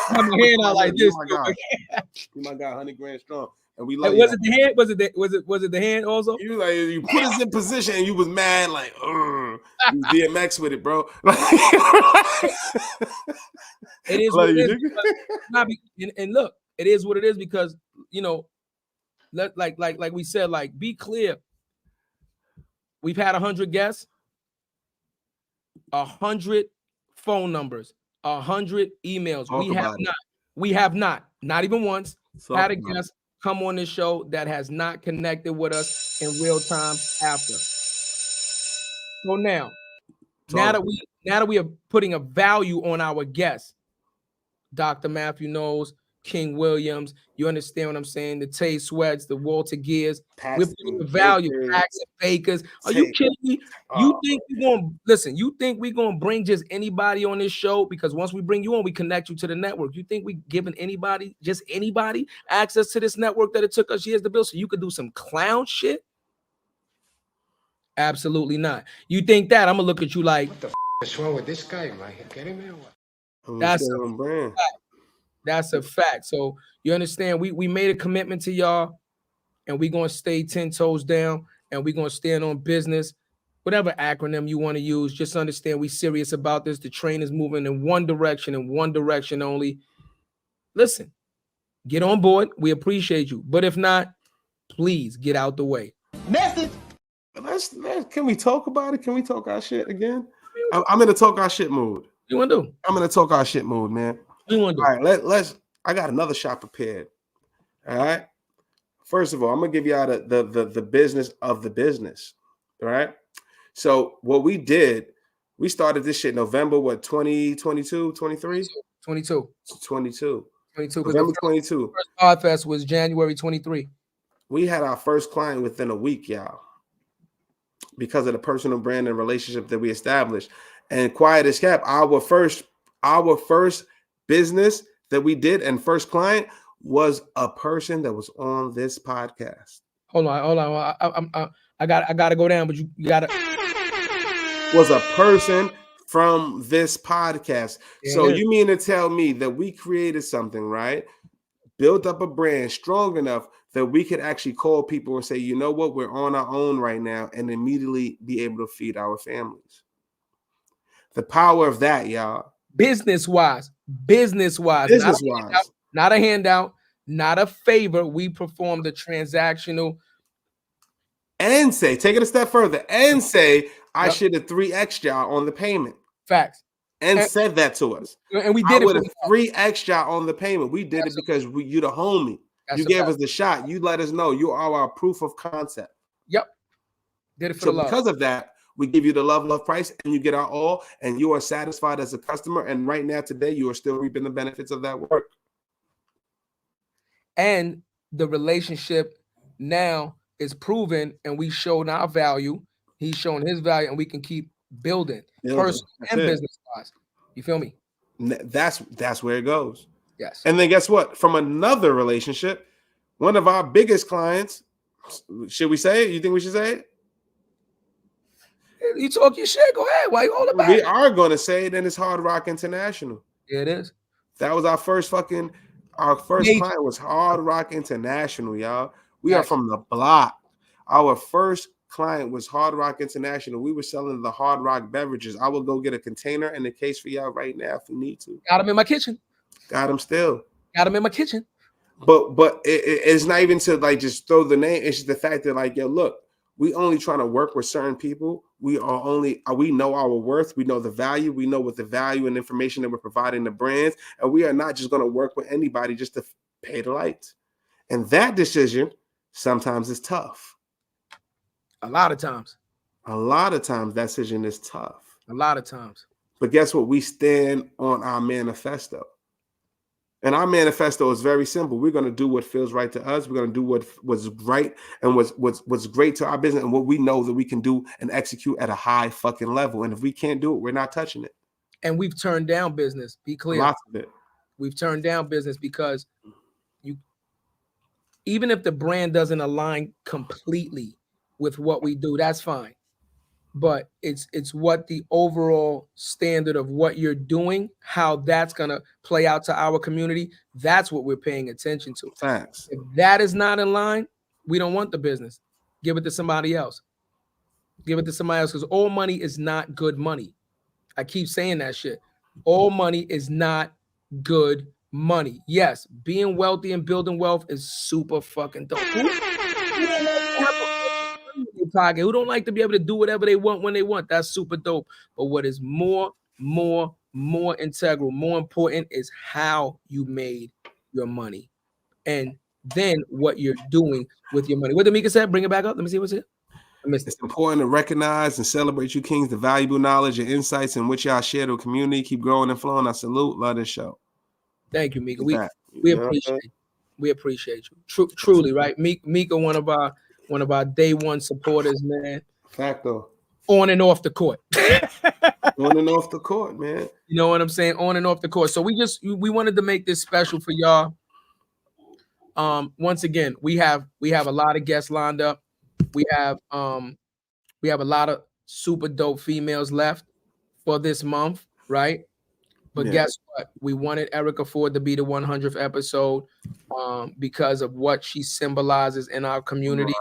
have my hand out like this. You my guy, 100 grand strong. And we love was it the hand? Was it the hand also? You put us in position and you was mad, like, you DMX with it, bro. It is what it is. And look, it is what it is, because like we said, like, be clear. We've had 100 guests, 100 phone numbers, 100 emails. We have not even once had a guest come on this show that has not connected with us in real time after. So now, Now that we are putting a value on our guests, Dr. Matthew Knowles, King Williams, you understand what I'm saying? The Tay Sweats, the Walter Gears, we're putting a value. Packs and Fakers. Are you kidding me? You think we're gonna listen? You think we're gonna bring just anybody on this show? Because once we bring you on, we connect you to the network. You think we giving anybody, just anybody, access to this network that it took us years to build so you could do some clown shit? Absolutely not. You think that? I'm gonna look at you like, What the is wrong with this guy? Am I kidding me or what? That's a fact. So you understand, we made a commitment to y'all, and we're gonna stay 10 toes down, and we're gonna stand on business. Whatever acronym you want to use, just understand we serious about this. The train is moving in one direction and one direction only. Listen, get on board. We appreciate you. But if not, please get out the way. Message. Can we talk about it? Can we talk our shit again? I'm in a talk our shit mood. What you want to do? I'm in a talk our shit mood, man. What you want to do? All right, let's. I got another shot prepared. All right. First of all, I'm gonna give y'all the business of the business. All right. So what we did, we started this shit November 2022, 23? 22. 22. 22. November 22. First Podfest was January 23. We had our first client within a week, y'all, because of the personal brand and relationship that we established. And quiet as kept, our first business that we did and first client was a person that was on this podcast. Hold on. I got to go down, but you got to. Was a person from this podcast. Yeah, so you mean to tell me that we created something, right? Built up a brand strong enough that we could actually call people and say, you know what, we're on our own right now, and immediately be able to feed our families. The power of that, y'all. Business-wise. Not a handout, not a favor. We performed a transactional. And take it a step further and say, I should have 3x y'all on the payment. Facts. And said that to us. And we did it with 3x y'all on the payment. We did it because you the homie. You gave us the shot. You let us know you are our proof of concept. Yep. Did it for the love. Because of that, we give you the love price, and you get our all, and you are satisfied as a customer. And right now, today, you are still reaping the benefits of that work. And the relationship now is proven, and we showed our value. He's shown his value, and we can keep building personal and business wise. You feel me? That's where it goes. Yes. And then guess what? From another relationship, one of our biggest clients, should we say it? You think we should say it? You talk your shit. Go ahead. Why you hold it back? We are going to say it, and it's Hard Rock International. Yeah, it is. That was our first client was Hard Rock International, y'all. We are from the block. Our first client was Hard Rock International. We were selling the Hard Rock beverages. I will go get a container and a case for y'all right now if we need to. Got them in my kitchen. Got them still. Got them in my kitchen. But it's not even to like just throw the name. It's just the fact that like, yo, look, we only trying to work with certain people. We know our worth. We know the value. We know what the value and information that we're providing the brands. And we are not just going to work with anybody just to pay the lights. And that decision sometimes is tough. A lot of times that decision is tough. A lot of times. But guess what? We stand on our manifesto. And our manifesto is very simple. We're going to do what feels right to us. We're going to do what was right and what's great to our business and what we know that we can do and execute at a high fucking level. And if we can't do it, we're not touching it. And we've turned down business. Be clear. Lots of it. We've turned down business because even if the brand doesn't align completely with what we do, that's fine. But it's what the overall standard of what you're doing, how that's going to play out to our community. That's what we're paying attention to. Facts. If that is not in line, we don't want the business. Give it to somebody else. Give it to somebody else because all money is not good money. I keep saying that shit. All money is not good money. Yes, being wealthy and building wealth is super fucking dope. Who don't like to be able to do whatever they want when they want? That's super dope. But what is more integral, more important is how you made your money. And then what you're doing with your money. What Damika said, bring it back up. Let me see what's here. It's important to recognize and celebrate you kings, the valuable knowledge and insights in which y'all share to the community. Keep growing and flowing. I salute. Love this show. Thank you, Mika. We We appreciate you. Truly, right? Mika, one of our day one supporters, man. Facto. On and off the court. On and off the court, man. You know what I'm saying? On and off the court. So we wanted to make this special for y'all. Once again, we have a lot of guests lined up. We have a lot of super dope females left for this month, right? But guess what? We wanted Erica Ford to be the 100th episode because of what she symbolizes in our community.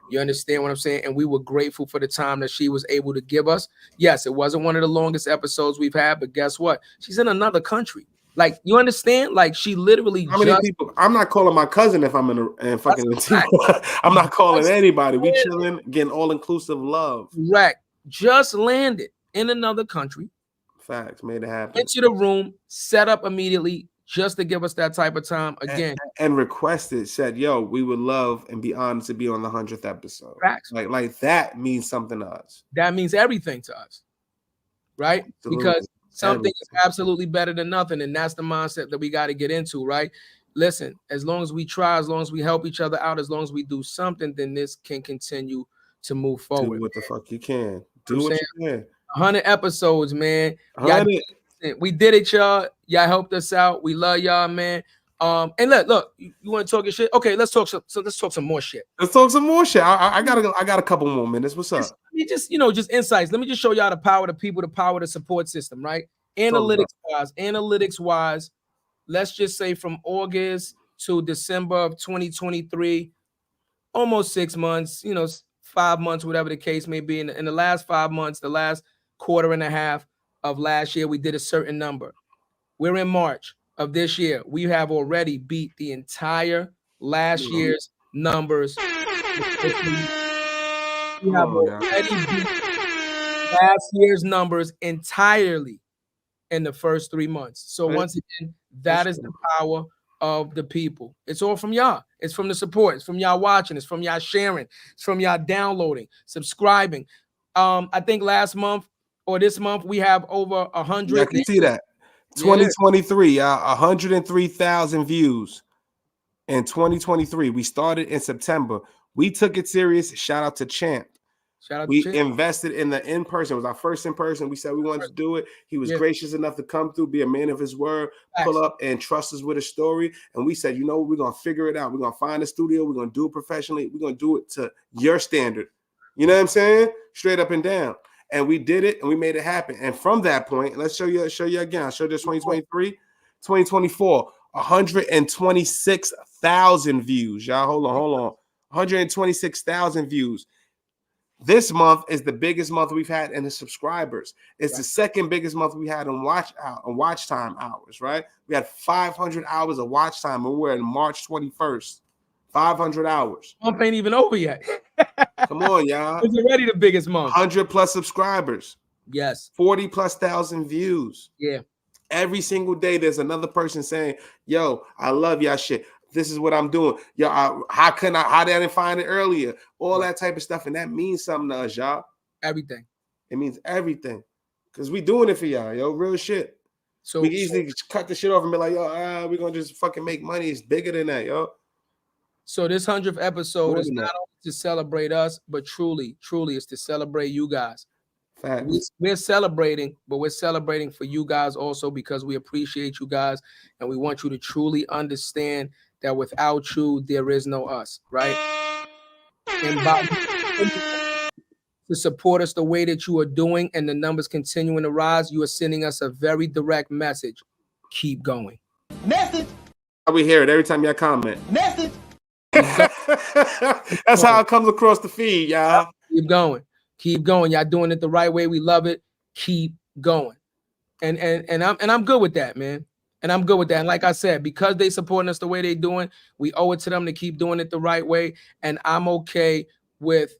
You understand what I'm saying? And we were grateful for the time that she was able to give us. Yes, it wasn't one of the longest episodes we've had, but guess what? She's in another country. Like, you understand? Like, she literally how many people? I'm not calling my cousin if I'm in fucking I'm not calling anybody. We chilling, getting all-inclusive love. Correct. Just landed in another country. Facts. Made it happen. Into the room, set up immediately just to give us that type of time again. And requested, said, yo, we would love and be honored to be on the 100th episode. Facts. Like that means something to us. That means everything to us. Right? Absolutely. Because something is absolutely better than nothing. And that's the mindset that we got to get into, right? Listen, as long as we try, as long as we help each other out, as long as we do something, then this can continue to move forward. Do what the fuck you can. Do what you can. 100 episodes, man. We did it, y'all. Y'all helped us out. We love y'all, man. And look, you want to talk your shit? Okay, let's talk some more shit. Let's talk some more shit. I got a couple more minutes. What's up? Just insights. Let me just show y'all the power of the people, the power of the support system, right? Analytics wise, let's just say from August to December of 2023, almost 6 months, 5 months, whatever the case may be. In the last 5 months, the last quarter and a half of last year, we did a certain number. We're in March of this year. We have already beat the entire last year's numbers. We have already beat last year's numbers entirely in the first 3 months. So once again, that is the power of the people. It's all from y'all. It's from the support. It's from y'all watching. It's from y'all sharing. It's from y'all downloading, subscribing. I think last month or this month we have over 100. I can see that. 2023, 103,000 views in 2023. We started in September. We took it serious. Shout out to Champ. We invested in the in-person. It was our first in-person. We said we wanted to do it. He was gracious enough to come through, be a man of his word, pull up and trust us with a story. And we said, we're going to figure it out. We're going to find a studio. We're going to do it professionally. We're going to do it to your standard. You know what I'm saying? Straight up and down. And we did it and we made it happen. And from that point, let's show you again. I showed you 2023, 2024, 126,000 views. Y'all, hold on. 126,000 views. This month is the biggest month we've had in the subscribers. It's the second biggest month we had on watch time hours, right? We had 500 hours of watch time and we're in March 21st. 500 hours. Month ain't even over yet. Come on, y'all. It's already the biggest month. 100 plus subscribers. Yes. 40 plus thousand views. Yeah. Every single day there's another person saying, yo, I love y'all shit. This is what I'm doing. Yo, how did I find it earlier? All that type of stuff. And that means something to us, y'all. Everything. It means everything. Because we doing it for y'all, yo. Real shit. So we easily cut the shit off and be like, yo, we're going to just fucking make money. It's bigger than that, yo. So this 100th episode is not only to celebrate us, but truly it's to celebrate you guys. We're celebrating, but we're celebrating for you guys also because we appreciate you guys and we want you to truly understand that without you, there is no us, right? And to support us the way that you are doing and the numbers continuing to rise, you are sending us a very direct message. Keep going. Message. We hear it every time y'all comment. Message. That's how it comes across the feed, y'all. Keep going. Y'all doing it the right way. We love it. Keep going. And I'm good with that, man. And I'm good with that. And like I said, because they supporting us the way they doing, we owe it to them to keep doing it the right way. And I'm okay with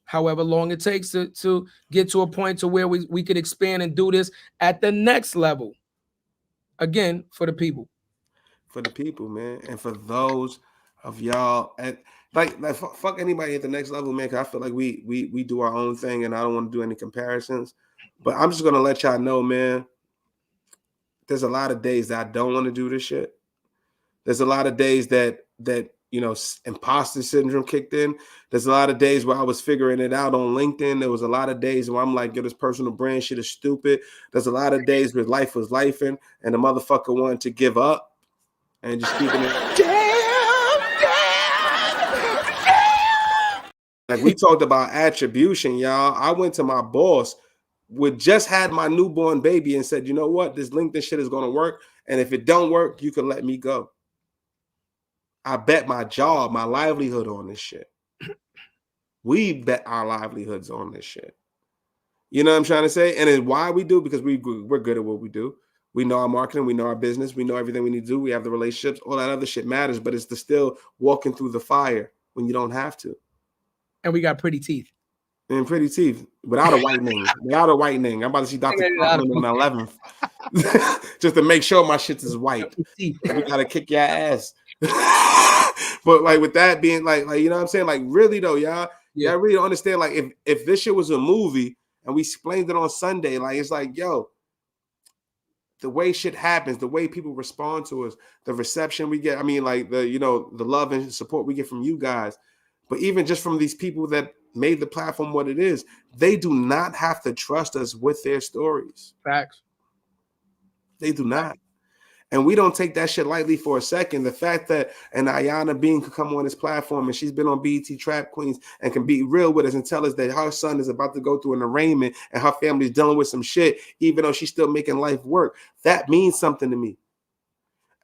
however long it takes to get to a point to where we could expand and do this at the next level. Again, for the people. For the people, man. And for those of y'all, and like fuck anybody at the next level, man. Cause I feel like we do our own thing, and I don't want to do any comparisons. But I'm just gonna let y'all know, man. There's a lot of days that I don't want to do this shit. There's a lot of days that you know, imposter syndrome kicked in. There's a lot of days where I was figuring it out on LinkedIn. There was a lot of days where I'm like, yo, this personal brand shit is stupid. There's a lot of days where life was lifing, and the motherfucker wanted to give up and just keeping it. Like we talked about attribution, y'all. I went to my boss, would just had my newborn baby, and said, you know what, this LinkedIn shit is gonna work, and if it don't work, you can let me go. I bet my job, my livelihood on this shit. We bet our livelihoods on this shit. You know what I'm trying to say? And then why we do? Because we're good at what we do. We know our marketing, we know our business, we know everything we need to do. We have the relationships, all that other shit matters, but it's the still walking through the fire when you don't have to. And we got pretty teeth. And pretty teeth without a whitening. Without a whitening. I'm about to see Dr. Conklin on the 11th. Just to make sure my shit is white. We gotta kick your ass. But like with that being like you know what I'm saying? Like really though, y'all really don't understand. Like if this shit was a movie and we explained it on Sunday, like it's like, yo, the way shit happens, the way people respond to us, the reception we get. I mean, like the, you know, the love and support we get from you guys, but even just from these people that made the platform what it is, they do not have to trust us with their stories. Facts. They do not. And we don't take that shit lightly for a second. The fact that an Ayana Bean could come on this platform and she's been on BET Trap Queens and can be real with us and tell us that her son is about to go through an arraignment and her family's dealing with some shit, even though she's still making life work. That means something to me.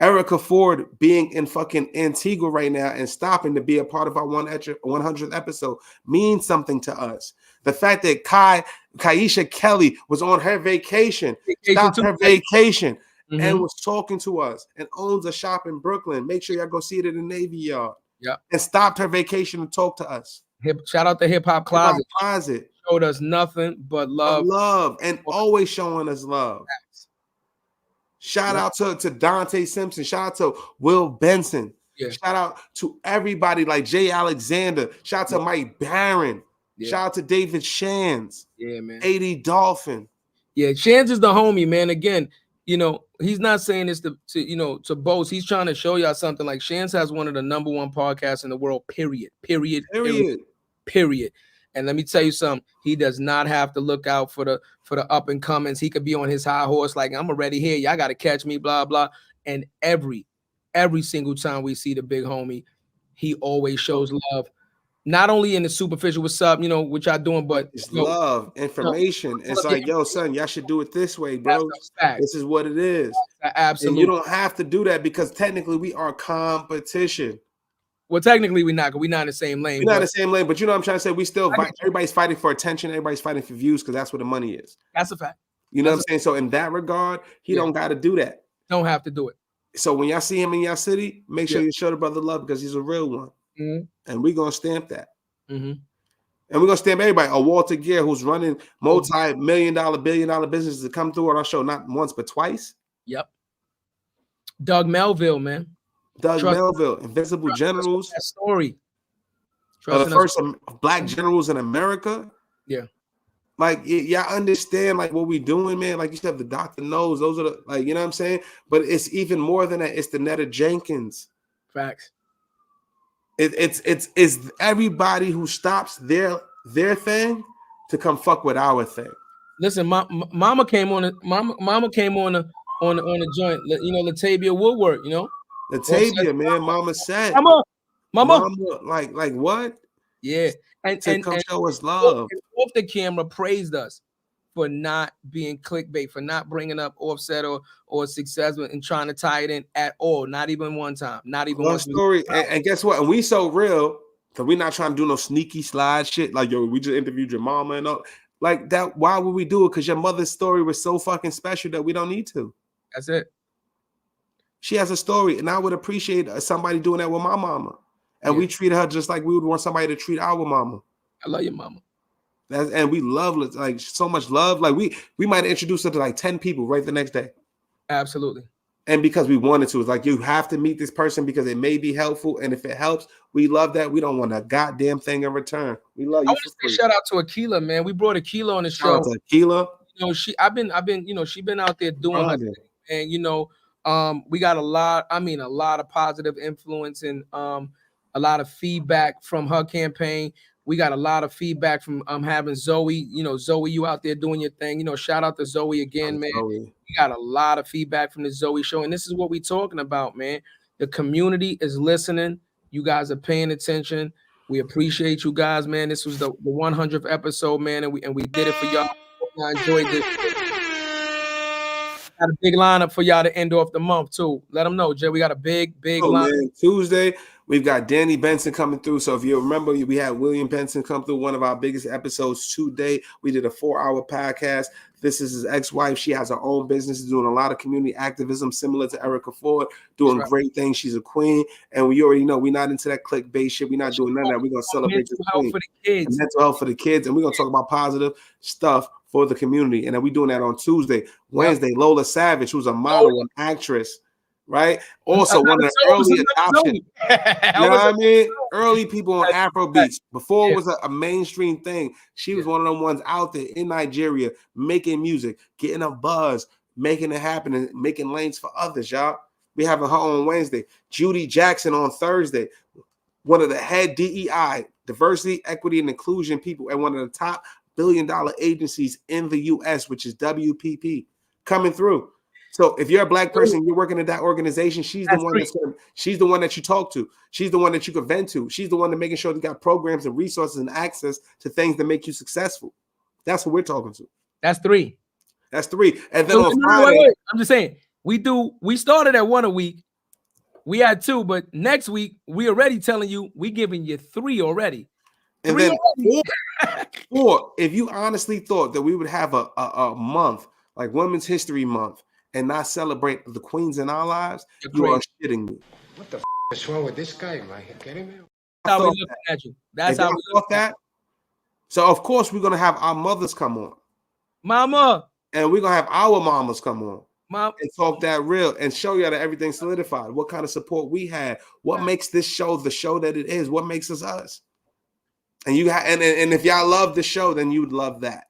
Erica Ford being in fucking Antigua right now and stopping to be a part of our 100th episode means something to us. The fact that Kaisha Kelly was on her vacation, stopped her vacation, and was talking to us and owns a shop in Brooklyn. Make sure y'all go see it in the Navy Yard. Yeah. And stopped her vacation to talk to us. Shout out to Hip Hop Closet. Closet. Showed us nothing but love. Love. And always showing us love. Shout out to Dante Simpson. Shout out to Will Benson. Yeah. Shout out to everybody like Jay Alexander. Shout out to Mike Barron. Yeah. Shout out to David Shands. Yeah, man. 80 Dolphin. Yeah, Shands is the homie, man. Again, you know, he's not saying this to boast. He's trying to show y'all something. Like Shands has one of the #1 podcasts in the world, period. And let me tell you something. He does not have to look out for the up and comings. He could be on his high horse, like I'm already here. Y'all got to catch me, blah, blah. And every single time we see the big homie, he always shows love. Not only in the superficial, what's up, you know, what y'all doing, but it's love, information. It's like, yo, son, y'all should do it this way, bro. This is what it is. Absolutely. And you don't have to do that because technically we are competition. Well, technically we're not in the same lane. We're not in the same lane, but you know what I'm trying to say? We still everybody's fighting for attention, everybody's fighting for views because that's where the money is. That's a fact. You know what I'm saying? So in that regard, he don't got to do that. Don't have to do it. So when y'all see him in your city, make sure you show the brother love because he's a real one. And we're gonna stamp that. And we're gonna stamp everybody. A Walter Gear who's running multi-million-dollar, billion-dollar businesses to come through on our show not once but twice. Yep. Doug Melville, man. Melville, Invisible Generals. That story. The first black generals in America. Yeah. Like y'all understand like what we doing, man. Like you said, the doctor knows. Those are the, like, you know what I'm saying? But it's even more than that. It's the Netta Jenkins. Facts. It's everybody who stops their thing to come fuck with our thing. Listen, mama came on mama came on the joint. You know, Latavia Woodward. You know, Latavia, man. Mama said, mama, like what? Yeah, and show us love. Off the camera, praised us for not being clickbait, for not bringing up Offset or Success and trying to tie it in at all. Not even one time. Not even one story. And guess what? And we so real because we're not trying to do no sneaky slide shit. Like, yo, we just interviewed your mama and all like that. Why would we do it? Because your mother's story was so fucking special that we don't need to. That's it. She has a story, and I would appreciate somebody doing that with my mama. And we treat her just like we would want somebody to treat our mama. I love your mama. And we love like so much love. Like we might introduce her to like 10 people right the next day. Absolutely. And because we wanted to. It's like you have to meet this person because it may be helpful. And if it helps, we love that. We don't want a goddamn thing in return. We love you. I want to say shout out to Akila, man. We brought Akila on the show. Shout out to Akila. You know, I've been, you know, she been out there doing her thing. And you know, we got a lot of positive influence and a lot of feedback from her campaign. We got a lot of feedback from having Zoe. You know, Zoe, you out there doing your thing. You know, shout out to Zoe again, man. Zoe. We got a lot of feedback from the Zoe show, and this is what we're talking about, man. The community is listening. You guys are paying attention. We appreciate you guys, man. This was the 100th episode, man, and we did it for y'all. I enjoyed this. Got a big lineup for y'all to end off the month too. Let them know, Jay. We got a big lineup. Man. Tuesday, we've got Danny Benson coming through. So if you remember, we had William Benson come through, one of our biggest episodes today. We did a 4-hour podcast. This is his ex-wife. She has her own business, doing a lot of community activism, similar to Erica Ford, doing great things. She's a queen, and we already know we're not into that clickbait shit. We're not doing none of that. We're gonna celebrate this queen. For the kids. And mental health for the kids, and we're gonna talk about positive stuff for the community. And then we're doing that on Tuesday. Wednesday, Lola Savage, who's a model and actress, right? Also one of the early adoption. You know what I mean? Early people on Afrobeats. Before it was a mainstream thing. She was one of them ones out there in Nigeria making music, getting a buzz, making it happen, and making lanes for others, y'all. We having her on Wednesday. Judy Jackson on Thursday. One of the head DEI, diversity, equity, and inclusion people, and one of the top billion-dollar agencies in the U.S., which is WPP, coming through. So if you're a Black person, you're working at that organization, she's the one she's the one that you talk to. She's the one that you can vent to. She's the one that making sure they got programs and resources and access to things that make you successful. That's what we're talking to. That's 3. That's 3. And then on Friday, wait. I'm just saying, we started at 1 a week. We had 2, but next week we already telling you we giving you 3 already. And then 4, if you honestly thought that we would have a month like Women's History Month and not celebrate the queens in our lives, you are shitting me. What the is wrong with this guy? Am I getting him? That's how we looking at you. That's how we look at that. So of course we're gonna have our mothers come on, mama, and we're gonna have our mamas come on. Mom, and talk that real and show y'all that everything's solidified. What kind of support we had? What makes this show the show that it is? What makes us us? And you and if y'all love the show, then you'd love that.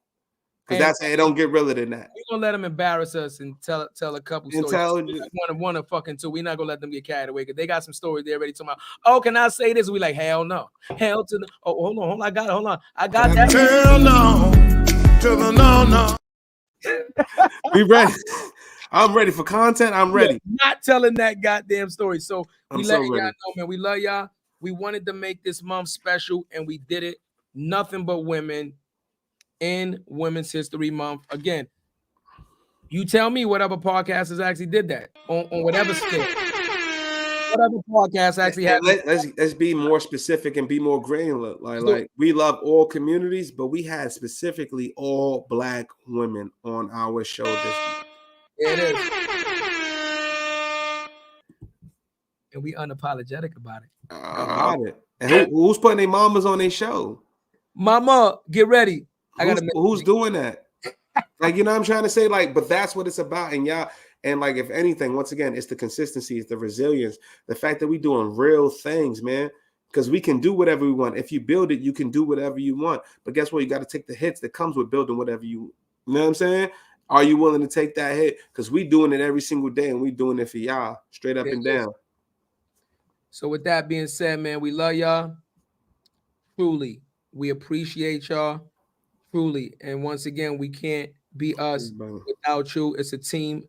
Because that's it. Don't get realer than that. We're gonna let them embarrass us and tell a couple stories. One of fucking 2. We're not gonna let them get carried away because they got some stories there ready to talk about. Oh, can I say this? We like, hell no. Hell to the hold on. I got it. Hold on. I got that. Hell no. To the no. We ready. I'm ready for content. I'm ready. Not telling that goddamn story. So we let y'all know, man. We love y'all. We wanted to make this month special, and we did it. Nothing but women in Women's History Month. Again, you tell me what other podcasters actually did that on whatever scale. What other podcast actually had? Let's be more specific and be more granular. Like we love all communities, but we had specifically all Black women on our show this week. It is. And we unapologetic about it. And who's putting their mamas on their show? Mama, get ready. Who's doing that? Like, you know what I'm trying to say? Like, but that's what it's about. And y'all, and like, if anything, once again, it's the consistency, it's the resilience, the fact that we're doing real things, man. Because we can do whatever we want. If you build it, you can do whatever you want. But guess what? You got to take the hits that comes with building whatever you know what I'm saying? Are you willing to take that hit? Because we doing it every single day, and we doing it for y'all, straight up and down. So with that being said, man, we love y'all. Truly, we appreciate y'all. Truly. And once again, we can't be us without you. It's a team.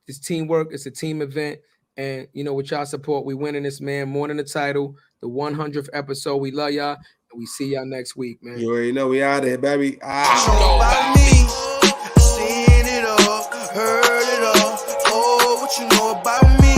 It's teamwork. It's a team event. And, you know, with y'all support, we winning this, man. More than the title. The 100th episode. We love y'all. And we see y'all next week, man. You already know we out there, baby. What you know about me? Seen it all. Heard it all. Oh, what you know about me?